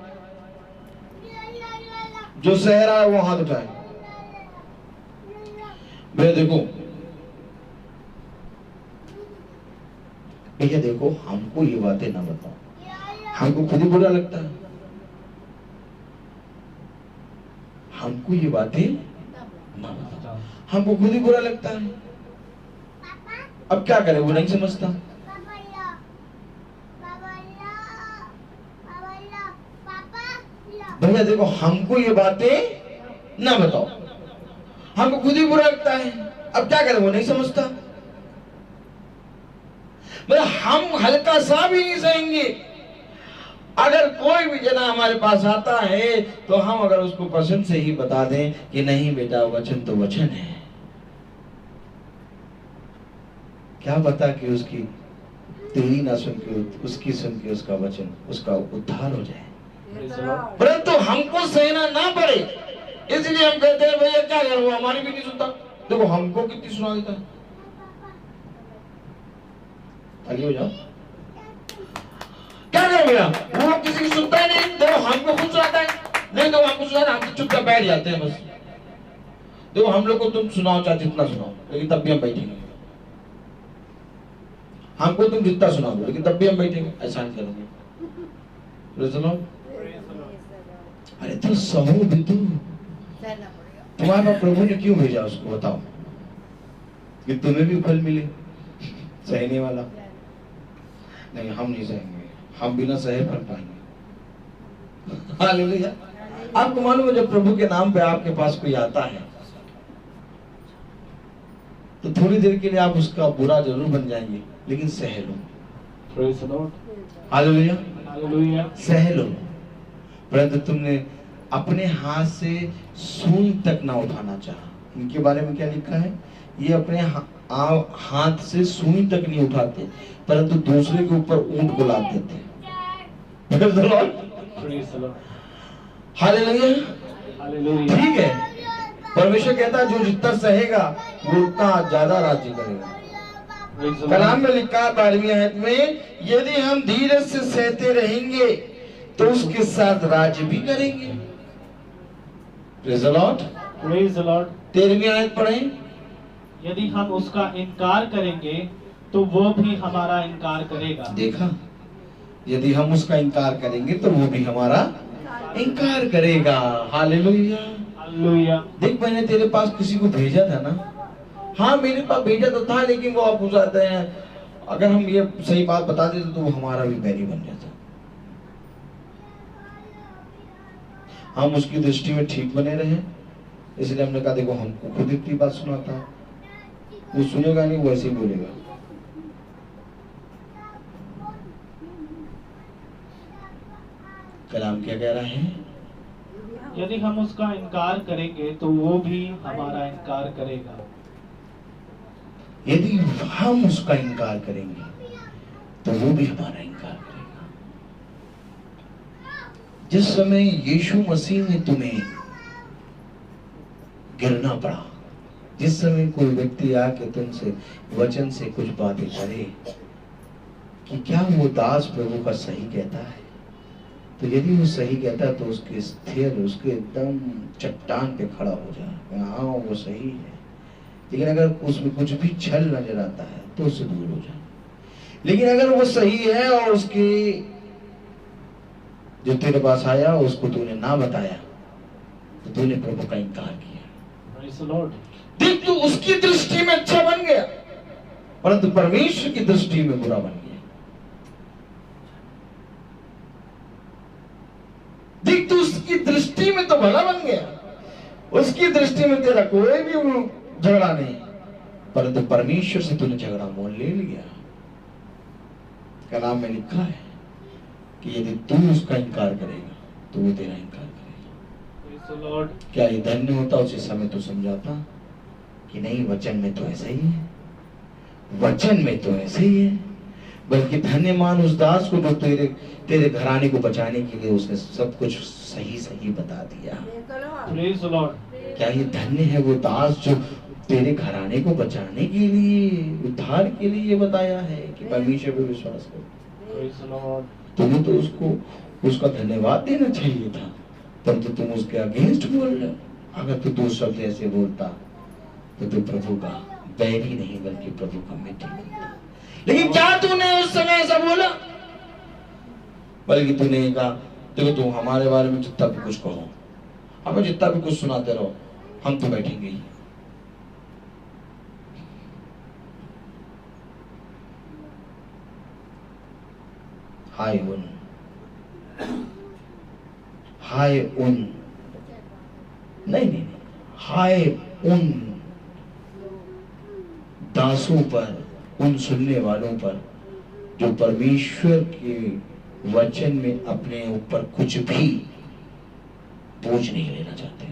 जो सह रहा है वो हाथ उठाए। भैया देखो, भैया देखो, हमको ये बातें ना बताओ, हमको खुद ही बुरा लगता है। हमको ये बातें ना बताओ, हमको खुद ही बुरा लगता है। अब क्या करें, वो नहीं समझता। भैया देखो, हमको ये बातें ना बताओ, हमको खुद ही बुरा लगता है। अब क्या करें, वो नहीं समझता। मतलब हम हल्का सा भी नहीं सहेंगे। अगर कोई भी जना हमारे पास आता है तो हम अगर उसको पसंद से ही बता दें कि नहीं बेटा, वचन तो वचन है, क्या पता कि उसकी तेरी ना सुन के उसकी सुन के उसका वचन, उसका उद्धार हो जाए। परंतु हमको सहना ना पड़े, इसलिए हम कहते हैं भैया क्या करूं, हमारी भी नहीं सुनता। देखो हमको कितनी सुना देता है। आगे हो जाओ, क्या करें भैया, वो किसी की सुनता ही नहीं। देखो हमको खुद सुनाता है, नहीं तो हमको सुनाता, हम चुपचाप बैठ जाते हैं बस। देखो हम लोग को तुम सुनाओ चाहे जितना सुनाओ, लेकिन तब भी हम बैठेंगे। हमको तुम जितना सुनाओ लेकिन तब भी हम बैठेंगे, ऐसा नहीं करेंगे। सुनो, अरे तो सहो भी तुम्हारे पास प्रभु ने क्यों भेजा उसको, बताओ, कि तुम्हें भी फल मिले। सहने वाला नहीं, हम नहीं सहेंगे, हम बिना सहे फल पाएंगे। हालेलुया। आपको मालूम है जब प्रभु के नाम पे आपके पास कोई आता है तो थोड़ी देर के लिए आप उसका बुरा जरूर बन जाएंगे, लेकिन सह लो। Hallelujah, hallelujah. सह लो। परंतु तुमने अपने हाथ से सूई तक ना उठाना चाहा। इनके बारे में क्या लिखा है, ये अपने हाथ से सूई तक नहीं उठाते, परंतु दूसरे के ऊपर ऊंट को लाते थे। हालेलुया। ठीक है, परमेश्वर कहता है जो जितना सहेगा वो उतना ज्यादा राज्य करेगा। कलाम में लिखा 12वीं आयत में, यदि हम धीरज से सहते रहेंगे तो उसके साथ राज्य भी करेंगे। Praise the lord, praise the lord. 13वीं आयत पढ़ें। यदि हम उसका इनकार करेंगे तो वो भी हमारा इनकार करेगा। देखा, यदि हम उसका इनकार करेंगे तो वो भी हमारा इनकार करेगा। Hallelujah, hallelujah. देख, मैंने तेरे पास किसी को भेजा था ना, हाँ मेरे पास भेजा तो था, लेकिन वो आप जाते हैं, अगर हम ये सही बात बता देते तो वो हमारा भी बैरी बन जाता। हम उसकी दृष्टि में ठीक बने रहे, इसलिए हमने कहा देखो हमको खुद इतनी बात सुनाता, वो सुनेगा नहीं, वो ऐसे ही बोलेगा। कलाम क्या कह रहा है, यदि हम उसका इनकार करेंगे तो वो भी हमारा इनकार करेगा। यदि हम उसका इनकार करेंगे तो वो भी हमारा इनकार करेगा। जिस समय यीशु मसीह ने तुम्हें गिरना पड़ा, जिस समय कोई व्यक्ति आके तुमसे वचन से कुछ बातें करे कि क्या वो दास प्रभु का सही कहता है, तो यदि वो सही कहता है तो उसके स्थिर, उसके एकदम चट्टान पे खड़ा हो जाए, हाँ वो सही है। लेकिन अगर उसमें कुछ भी छल नजर आता है तो उससे दूर हो जाए। लेकिन अगर वो सही है और उसकी जो तेरे पास आया उसको तूने ना बताया तो तूने प्रभु का इनकार किया। Praise the Lord. देख, तू उसकी दृष्टि में अच्छा बन गया परंतु परमेश्वर की दृष्टि में बुरा बन गया। देख, तू उसकी दृष्टि में तो भला बन गया, उसकी दृष्टि में तेरा कोई भी झगड़ा नहीं, परंतु परमेश्वर से तूने झगड़ा मोल ले लिया। कलाम में लिखा है कि यदि तू उसका इनकार करेगा तो वो तेरा इनकार करेगा। Praise the Lord. क्या ये धन्य होता उसी समय तो समझाता कि नहीं, वचन में तो ऐसा ही है, वचन में तो ऐसे ही है। बल्कि धन्यमान उस दास को जो तेरे घराने को बचाने के लिए उसने सब कुछ सही सही बता दिया। Praise the Lord. क्या ये धन्य है वो दास जो तेरे घराने को बचाने के लिए, उद्धार के लिए ये बताया है कि परमेश्वर पे विश्वास करो। Praise the Lord. तुम्हें तो उसका धन्यवाद देना चाहिए था, परंतु तुम उसके अगेंस्ट बोल रहे हो। अगर तू दो शब्द ऐसे बोलता तो तू प्रभु का बैरी नहीं बल्कि प्रभु का मित्र बनता। लेकिन क्या तूने उस समय ऐसा बोला? बल्कि तूने कहा देखो, तुम हमारे बारे में जितना भी कुछ कहो, हमें जितना भी कुछ सुनाते रहो, हम तो बैठेंगे ही। हाय उन नहीं, हाय उन दासों पर, उन सुनने वालों पर जो परमेश्वर के वचन में अपने ऊपर कुछ भी बोझ नहीं लेना चाहते,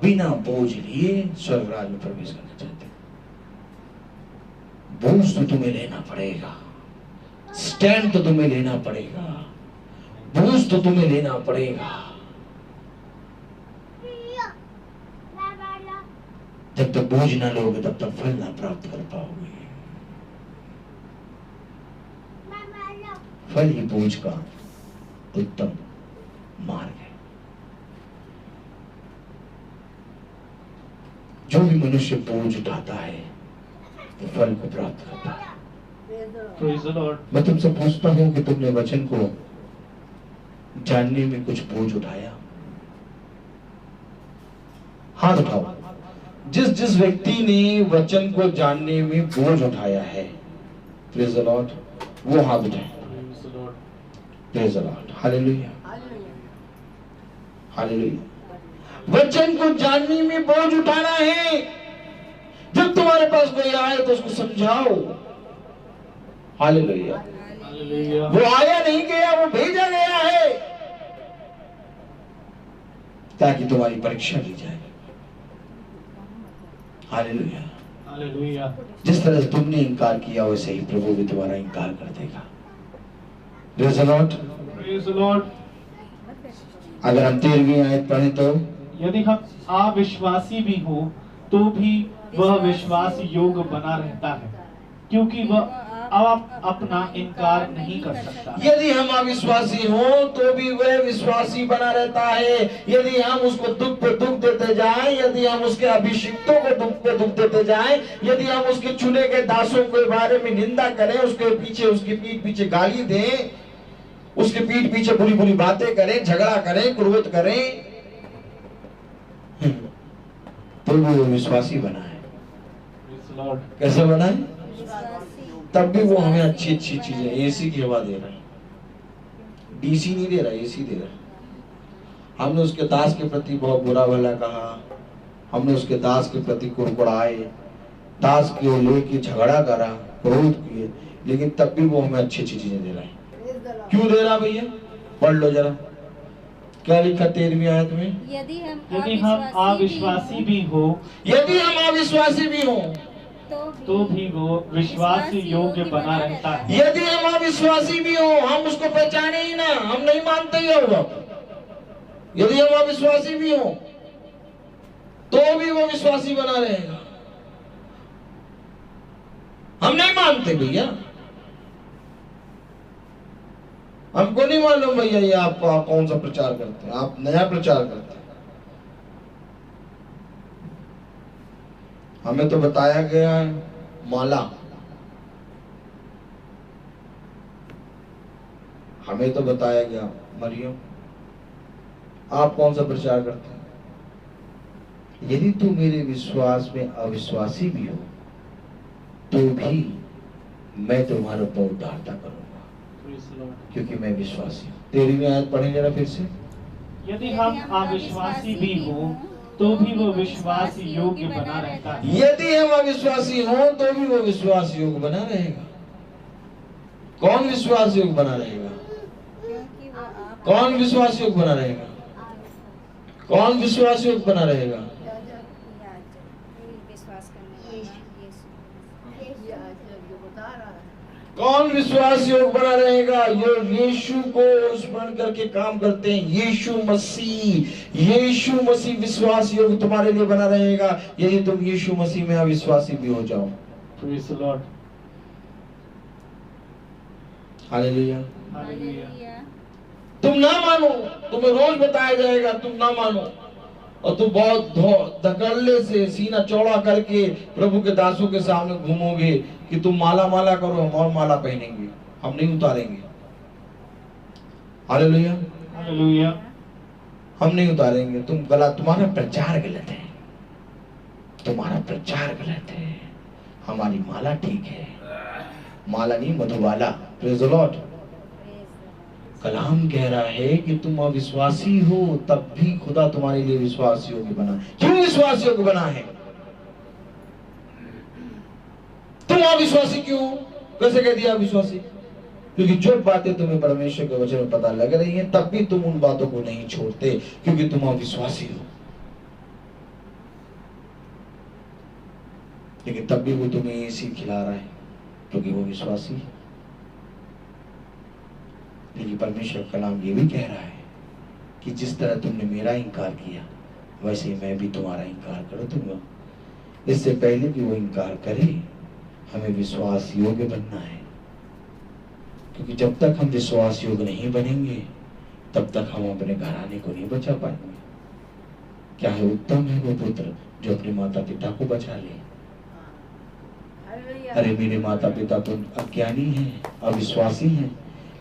बिना बोझ लिए स्वर्गराज में प्रवेश करना चाहते। बोझ तो तुम्हें लेना पड़ेगा, स्टैंड तो तुम्हें लेना पड़ेगा, बोझ तो तुम्हें लेना पड़ेगा। जब तक बोझ ना लोगे तब तक फल ना प्राप्त कर पाओगे। फल ही बोझ का उत्तम मार्ग है। जो भी मनुष्य बोझ उठाता है वो फल को प्राप्त करता है। Praise the Lord. मैं तुमसे पूछता हूं कि तुमने वचन को जानने में कुछ बोझ उठाया? हाथ उठाओ। जिस व्यक्ति ने वचन को जानने में बोझ उठाया है, प्रेज़ द लॉर्ड, वो हाथ उठाए। Praise the Lord. Praise the lord, hallelujah, hallelujah. वचन को जानने में बोझ उठाना है। जब तुम्हारे पास कोई आए तो उसको समझाओ। हालेलुया। Hallelujah. वो आया नहीं गया, वो भेजा गया है ताकि तुम्हारी परीक्षा ली जाए। हालेलुया। Hallelujah. जिस तरह से तुमने इनकार किया वैसे ही प्रभु भी तुम्हारा इनकार कर देगा। Praise the Lord। Praise the Lord. अगर हम 13वीं आयत पढ़े तो यदि हम अविश्वासी भी हो तो भी वह विश्वास योग्य बना रहता है, क्योंकि वह अब अपना इनकार नहीं कर सकता। यदि हम अविश्वासी हो तो भी वह विश्वासी बना रहता है। यदि हम उसको दुख पे दुख देते जाएं, यदि हम उसके अभिषिक्तों को दुख पे दुख देते जाएं, यदि हम उसके चुने गए दासों के बारे में निंदा करें, उसके पीछे, उसकी पीठ पीछे गाली दें, उसके पीठ पीछे बुरी बुरी बातें करें, झगड़ा करें, क्रोध करें, तो वो विश्वासी बना है। Praise the Lord. कैसे बना है? तब भी वो हमें अच्छी अच्छी चीजें, एसी की हवा दे रहा है, डीसी नहीं दे रहा, एसी दे रहा है। हमने उसके दास के प्रति बहुत बुरा भला कहा, हमने उसके दास के प्रति कुड़कुड़ाए, दास को लेके झगड़ा करा, क्रोध किए, लेकिन तब भी वो हमें अच्छी अच्छी चीजें दे रहा है। क्यों दे रहा भैया? पढ़ लो जरा, क्या लिखा 13वीं आयत में? यदि यदि हम अविश्वासी भी हो यदि हम अविश्वासी भी हो तो भी वो विश्वास योग्य बना रहता है। यदि हम अविश्वासी भी हो, हम उसको पहचाने ही ना, हम नहीं मानते ही होगा। यदि हम अविश्वासी भी हो तो भी वो विश्वासी बना रहेगा। हम नहीं मानते भैया, हमको नहीं मालूम भैया ये आप कौन सा प्रचार करते हैं, आप नया प्रचार करते हैं। हमें तो बताया गया है माला, हमें तो बताया गया, मरियम आप कौन सा प्रचार करते हैं? यदि तू मेरे विश्वास में अविश्वासी भी हो तो भी मैं तुम्हारे ऊपर उदारता करूंगा, क्योंकि मैं विश्वासी हूँ। 13वीं आयत पढ़ें जरा फिर से। यदि हम अविश्वासी भी हो तो भी वो विश्वास योग्य बना रहता है। यदि हम अविश्वासी हो तो भी वो विश्वास योग्य बना रहेगा। कौन विश्वास योग्य बना रहेगा? क्योंकि वो आप कौन विश्वास योग्य बना रहेगा? कौन विश्वास योग्य बना रहेगा? विश्वास करने कौन विश्वास योग्य बना रहेगा? जो यीशु को स्मरण करके काम करते हैं। यीशु मसीह विश्वास योग्य तुम्हारे लिए बना रहेगा यदि तुम यीशु मसीह में अविश्वासी भी हो जाओ। Praise the Lord. Hallelujah. Hallelujah. तुम ना मानो, तुम्हें रोज बताया जाएगा, तुम ना मानो और तुम बहुत धकड़ले से सीना चौड़ा करके प्रभु के दासों के सामने घूमोगे कि तुम माला माला करो, हम और माला पहनेंगे, हम नहीं उतारेंगे। हालेलुया। हालेलुया। हम नहीं उतारेंगे। तुम्हारा प्रचार गलत है, तुम्हारा प्रचार गलत है। हमारी माला ठीक है, माला नहीं मधुबाला। Praise the lord. कलाम कह रहा है कि तुम अविश्वासी हो तब भी खुदा तुम्हारे लिए विश्वास योग्य बना। क्यों विश्वास योग्य बना है? तुम अविश्वासी क्यों? कैसे कह दिया अविश्वासी? क्योंकि जो बातें तुम्हें परमेश्वर के वचन में पता लग रही हैं तब भी तुम उन बातों को नहीं छोड़ते, क्योंकि तुम अविश्वासी हो। लेकिन तब भी वो तुम्हें ये सीख खिला रहा है क्योंकि वो विश्वासी है। लेकिन परमेश्वर कलाम ये भी कह रहा है कि जिस तरह तुमने मेरा इनकार किया वैसे ही मैं भी तुम्हारा इनकार कर दूंगा। इससे पहले कि वो इनकार करे हमें विश्वास योग्य बनना है, क्योंकि जब तक हम विश्वास योग्य नहीं बनेंगे तब तक हम अपने घराने को नहीं बचा पाएंगे। क्या है उत्तम है वो पुत्र जो अपने माता पिता को बचा ले। अरे मेरे माता पिता तो अज्ञानी हैं, अविश्वासी हैं,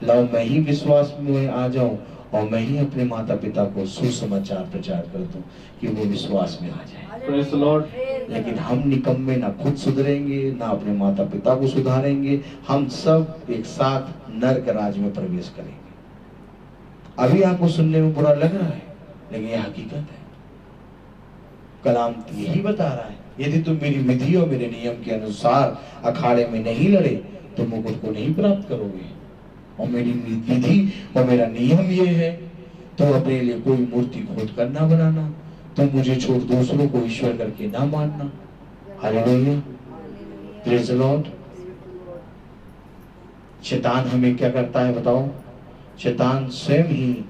लाओ मैं ही विश्वास में आ जाऊं और मैं ही अपने माता पिता को सुसमाचार प्रचार कर दूं कि वो विश्वास में आ जाए। Praise the Lord. लेकिन हम निकम्मे ना खुद सुधरेंगे ना अपने माता पिता को सुधारेंगे, हम सब एक साथ नरक राज में प्रवेश करेंगे। अभी आपको सुनने में बुरा लग रहा है लेकिन ये हकीकत है। कलाम यही बता रहा है, यदि तुम मेरी विधि और मेरे नियम के अनुसार अखाड़े में नहीं लड़े तो मुकुट को नहीं प्राप्त करोगे। और मेरी विधि और मेरा नियम ये है तो अपने लिए कोई मूर्ति खोद कर ना बनाना, तो मुझे छोड़ दूसरों को ईश्वर करके ना मानना। हालेलुया। Praise the Lord. शैतान हमें क्या करता है बताओ? शैतान स्वयं ही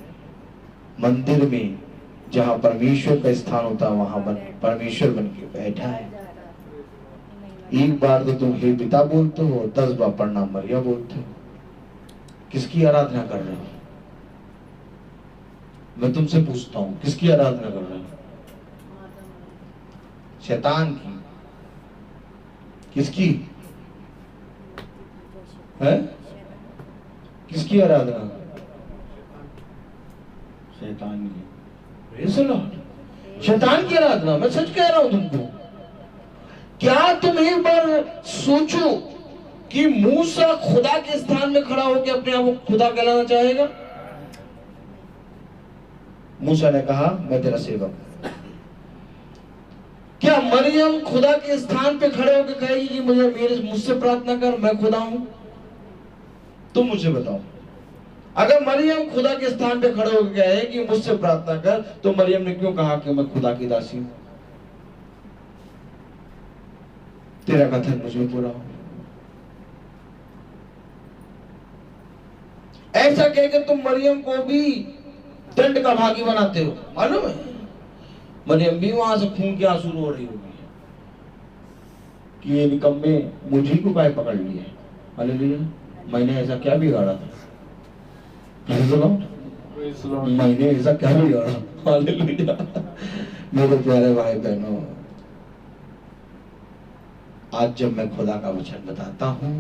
मंदिर में जहां परमेश्वर का स्थान होता है वहां परमेश्वर बन के बैठा है। एक बार तो तुम हे पिता बोलते हो, 10 बार प्रणाम मरिया बोलते हो। किसकी आराधना कर रहे हो? मैं तुमसे पूछता हूं, किसकी आराधना कर रहे हो? शैतान की? किसकी है? किसकी आराधना? शैतान की। Praise the Lord. शैतान की आराधना। मैं सच कह रहा हूं तुमको। क्या तुम एक बार सोचो कि मूसा खुदा के स्थान में खड़ा होकर अपने आप को खुदा कहलाना चाहेगा? मूसा ने कहा मैं तेरा सेवक हूं। क्या मरियम खुदा के स्थान पे खड़े होकर कहेगी कि मुझसे प्रार्थना कर, मैं खुदा हूं? तुम मुझे बताओ, अगर मरियम खुदा के स्थान पे खड़े होकर कहे कि मुझसे प्रार्थना कर, तो मरियम ने क्यों कहा कि मैं खुदा की दासी हूं? तेरा कथन मुझे पूरा हो। ऐसा कहकर तुम मरियम को भी दंड का भागी बनाते हो। मालूम है मरियम भी वहां से खून के आंसू रो रही होगी कि ये निकम्मे मुझे को काय पकड़ लिए। हालेलुया। मैंने ऐसा क्या बिगाड़ा था? मैंने ऐसा क्या बिगाड़ा? हालेलुया। मेरे प्यारे भाई बहनों, आज जब मैं खुदा का वचन बताता हूं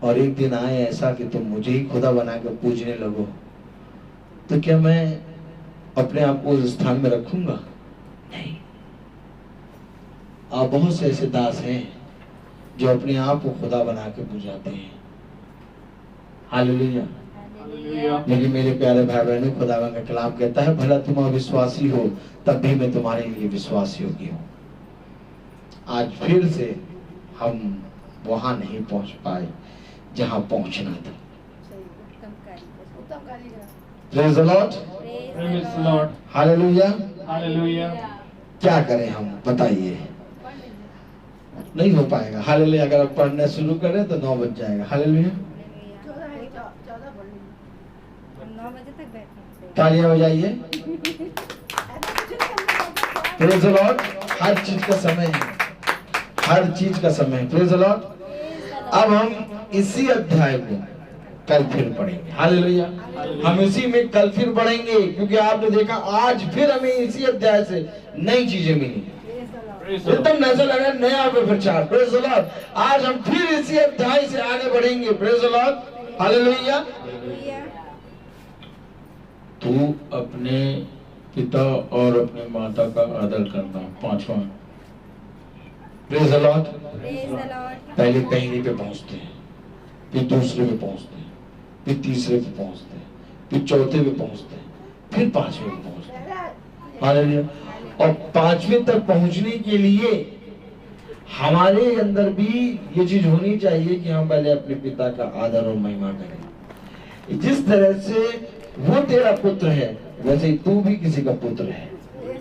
और एक दिन आए ऐसा कि तुम मुझे ही खुदा बना के पूजने लगो, तो क्या मैं अपने आप को उस स्थान में रखूंगा? नहीं। आप बहुत से ऐसे दास हैं जो अपने आप को खुदा बना के पूजाते हैं। हालेलुया। लेकिन मेरे प्यारे भाई बहनों, खुदावन का कलाम कहता है भला तुम अविश्वासी हो तब भी मैं तुम्हारे लिए विश्वास योग्य हूँ। आज फिर से हम वहां नहीं पहुंच पाए जहां पहुंचना था। Praise the Lord. Praise the Lord. Hallelujah. Hallelujah. क्या करें हम, बताइए? नहीं हो पाएगा। हालेलुया। अगर आप पढ़ना शुरू करें तो 9 बज जाएगा। हालेलुया। 9 बजे तक बैठे। तालियां बजाइए। Praise the Lord. हर चीज का समय है, हर चीज का समय। Praise the Lord. अब हम इसी अध्याय को कल फिर पढ़ेंगे। हालेलुया। हम इसी में कल फिर पढ़ेंगे, क्योंकि आपने देखा आज फिर हमें इसी अध्याय से नई चीजें मिली। एकदम नजर लगा नया प्रचार। Praise the Lord. आज हम फिर इसी अध्याय से आगे बढ़ेंगे। Praise the lord. हालेलुया। तू अपने पिता और अपने माता का आदर करना, 5वां। Praise the lord. पहले पे पहुंचते हैं, फिर दूसरे पे पहुंचते हैं, फिर तीसरे पे पहुंचते हैं, फिर चौथे पे पहुंचते हैं, फिर 5वें पे पहुंचते हैं। हालेलुया। और 5वें तक पहुंचने के लिए हमारे अंदर भी ये चीज होनी चाहिए कि हम पहले अपने पिता का आदर और महिमा करें। जिस तरह से वो तेरा पुत्र है, वैसे ही तू भी किसी का पुत्र है।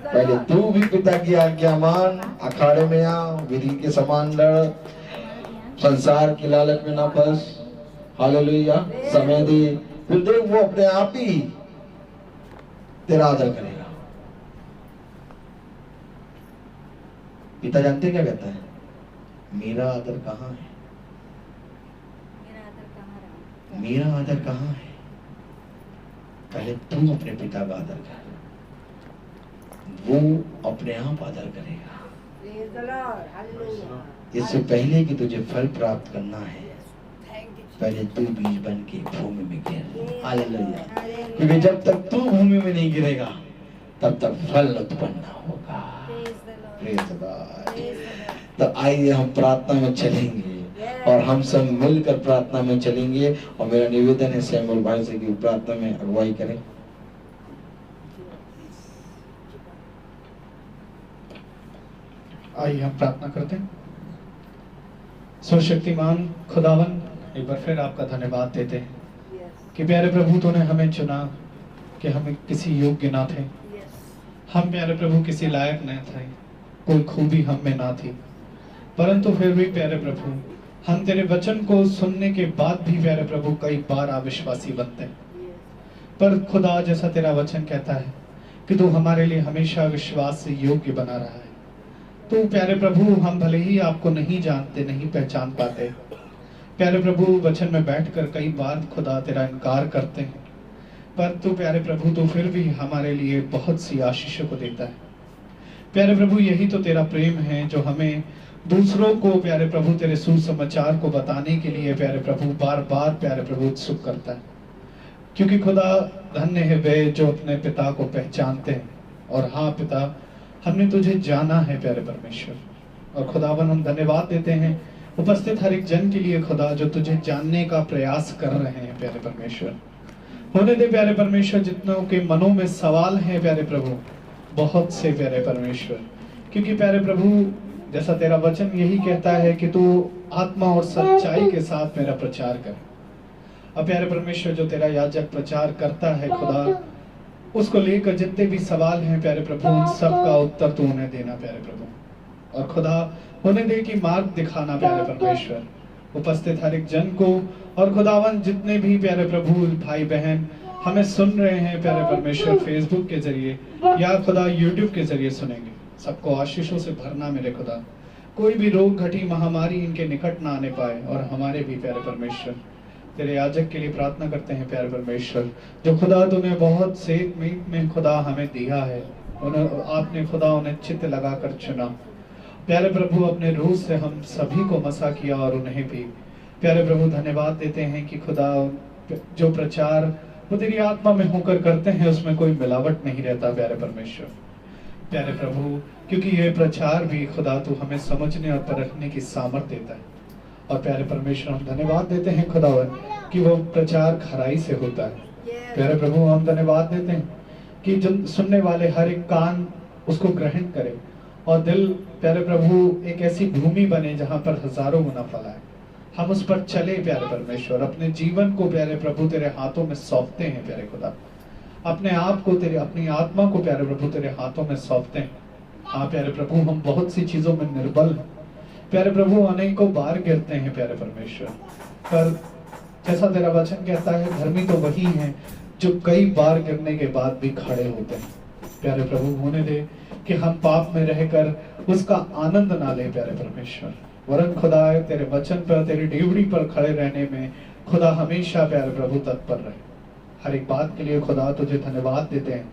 पहले तू भी पिता की आज्ञा मान, अखाड़े में आ, विधि के समान लड़, संसार की लालच में ना फंस। हालेलुया। समय दे, फिर देख वो अपने आप ही तेरा आदर करेगा। पिता जानते क्या कहता है? मेरा आदर कहाँ है? मेरा आदर कहाँ है? पहले तू अपने पिता का आदर कर, वो अपने आप आदर करेगा। इससे पहले कि तुझे फल प्राप्त करना है, पहले तू बीज बन के भूमि में गिर। हालेलुया। क्योंकि जब तक तू भूमि में नहीं गिरेगा तब तक फल उत्पन्न ना होगा। Praise the lord. तो आइए हम प्रार्थना में चलेंगे और हम सब मिलकर प्रार्थना में चलेंगे। और मेरा निवेदन है सैमुअल भाई से कि प्रार्थना में अगुवाई करें। आइए हम प्रार्थना करते हैं। सर्वशक्तिमान खुदावन, एक बार फिर आपका धन्यवाद देते हैं कि प्यारे प्रभु तूने हमें चुना, कि हम किसी योग्य ना थे। हम प्यारे प्रभु किसी लायक न थे, कोई खूबी हम में ना थी, परंतु फिर भी प्यारे प्रभु हम तेरे वचन को सुनने के बाद भी प्यारे प्रभु कई बार अविश्वासी बनते हैं। पर खुदा, जैसा तेरा वचन कहता है कि तू हमारे लिए हमेशा विश्वास से योग्य बना रहा है। तो प्यारे प्रभु हम भले ही आपको नहीं जानते, नहीं पहचान पाते, प्यारे प्रभु वचन में बैठकर कई बार खुदा तेरा इनकार करते हैं, पर तू प्यारे प्रभु तो फिर भी हमारे लिए बहुत सी आशीषों को देता है। प्यारे प्रभु यही तो तेरा प्रेम है जो हमें दूसरों को प्यारे प्रभु तेरे सुसमाचार को बताने के लिए प्यारे प्रभु बार बार प्यारे प्रभु उत्सुक करता है। क्योंकि खुदा धन्य है वे जो अपने पिता को पहचानते हैं। और हाँ पिता, हमने तुझे जाना है प्यारे परमेश्वर। और खुदावन हम धन्यवाद देते हैं उपस्थित हर एक जन के लिए खुदा, जो तुझे जानने का प्रयास कर रहे हैं प्यारे परमेश्वर। होने दे प्यारे परमेश्वर जितनों के मनों में सवाल हैं प्यारे प्रभु, बहुत से प्यारे परमेश्वर, क्योंकि प्यारे प्रभु जैसा तेरा वचन यही कहता है कि तू आत्मा और सच्चाई के साथ मेरा प्रचार कर। अब प्यारे परमेश्वर जो तेरा याजक प्रचार करता है खुदा, उसको लेकर जितने भी सवाल हैं प्यारे प्रभु, उन सब का उत्तर तू उन्हें देना प्यारे प्रभु। और खुदा होने दे कि मार्ग दिखाना प्यारे परमेश्वर उपस्थित हर एक जन को। और खुदावन जितने भी प्यारे प्रभु भाई बहन हमें सुन रहे हैं प्यारे परमेश्वर, फेसबुक के जरिए या खुदा यूट्यूब के जरिए सुनेंगे, सबको आशीषों से भरना मेरे खुदा। कोई भी रोग घटी महामारी इनके निकट ना आने पाए। और हमारे भी प्यारे परमेश्वर तेरे याजक के लिए प्रार्थना करते हैं प्यारे परमेश्वर, जो खुदा तूने बहुत से में खुदा हमें दिया है, आपने खुदा उन्हें चित्त लगाकर चुना प्यारे प्रभु। अपने रूह से हम सभी को मसा किया और उन्हें भी प्यारे प्रभु धन्यवाद देते हैं कि खुदा जो प्रचार वो तेरी आत्मा में होकर करते हैं उसमें कोई मिलावट नहीं रहता प्यारे परमेश्वर। प्यारे प्रभु क्योंकि ये प्रचार भी खुदा तू हमें समझने और परखने की सामर्थ्य देता है। और प्यारे परमेश्वर हम धन्यवाद देते हैं खुदावन कि वो प्रचार खराई से होता है। प्यारे प्रभु हम धन्यवाद देते हैं कि जब सुनने वाले हर एक कान उसको ग्रहण करे और दिल प्यारे प्रभु एक ऐसी भूमि बने जहां पर हजारों गुना फला है। हम उस पर चले प्यारे परमेश्वर, अपने जीवन को प्यारे प्रभु तेरे हाथों में सौंपते हैं प्यारे खुदा, अपने आप को तेरे अपनी आत्मा को प्यारे प्रभु तेरे हाथों में सौंपते हैं। हाँ प्यारे प्रभु हम बहुत सी चीजों में निर्बल हैं प्यारे प्रभु, अनेकों बार गिरते हैं प्यारे परमेश्वर, पर जैसा तेरा वचन कहता है धर्मी तो वही है जो कई बार गिरने के बाद भी खड़े होते हैं। प्यारे प्रभु होने दे कि हम पाप में रहकर उसका आनंद ना ले प्यारे परमेश्वर, वरन खुदा तेरे वचन पर तेरी डेवड़ी पर खड़े रहने में खुदा हमेशा प्यारे प्रभु तत्पर रहे। हर एक बात के लिए खुदा तुझे धन्यवाद देते हैं,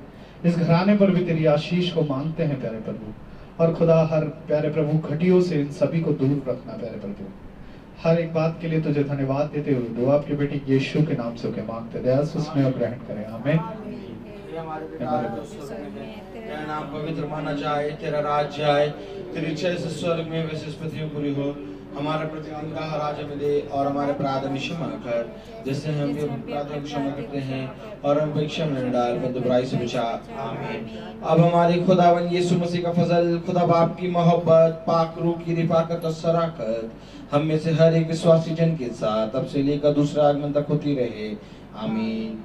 इस घराने पर भी तेरी आशीष को मांगते हैं प्यारे प्रभु। और खुदा हर प्यारे प्रभु घटियों से इन सभी को दूर रखना प्यारे प्रभु। हर एक बात के लिए तुझे धन्यवाद देते हुए दुआ आपके बेटे यीशु के नाम से मांगते दया सुन और ग्रहण करें, आमीन। हमारे पिता जो स्वर्ग में है, तेरा नाम पवित्र माना जाए, तेरा राज्य आए, तेरी इच्छा जैसे स्वर्ग में वैसे इस पृथ्वी में पूरी हो। हमारा प्रतिदिन का आहार हमें दे और हमारे अपराध हमें क्षमा कर जैसे हम भी अपराध को क्षमा करते हैं, और हम परीक्षा में न डाल परंतु बुराई से बचा, आमीन। अब हमारे खुदावन यीशु मसीह का फजल, खुदा बाप की मोहब्बत, पाक रूह की रिफाकत और शराकत हम में से हर एक विश्वासी जन के साथ अब से लेकर दूसरे आगमन तक होती रहे, आमीन।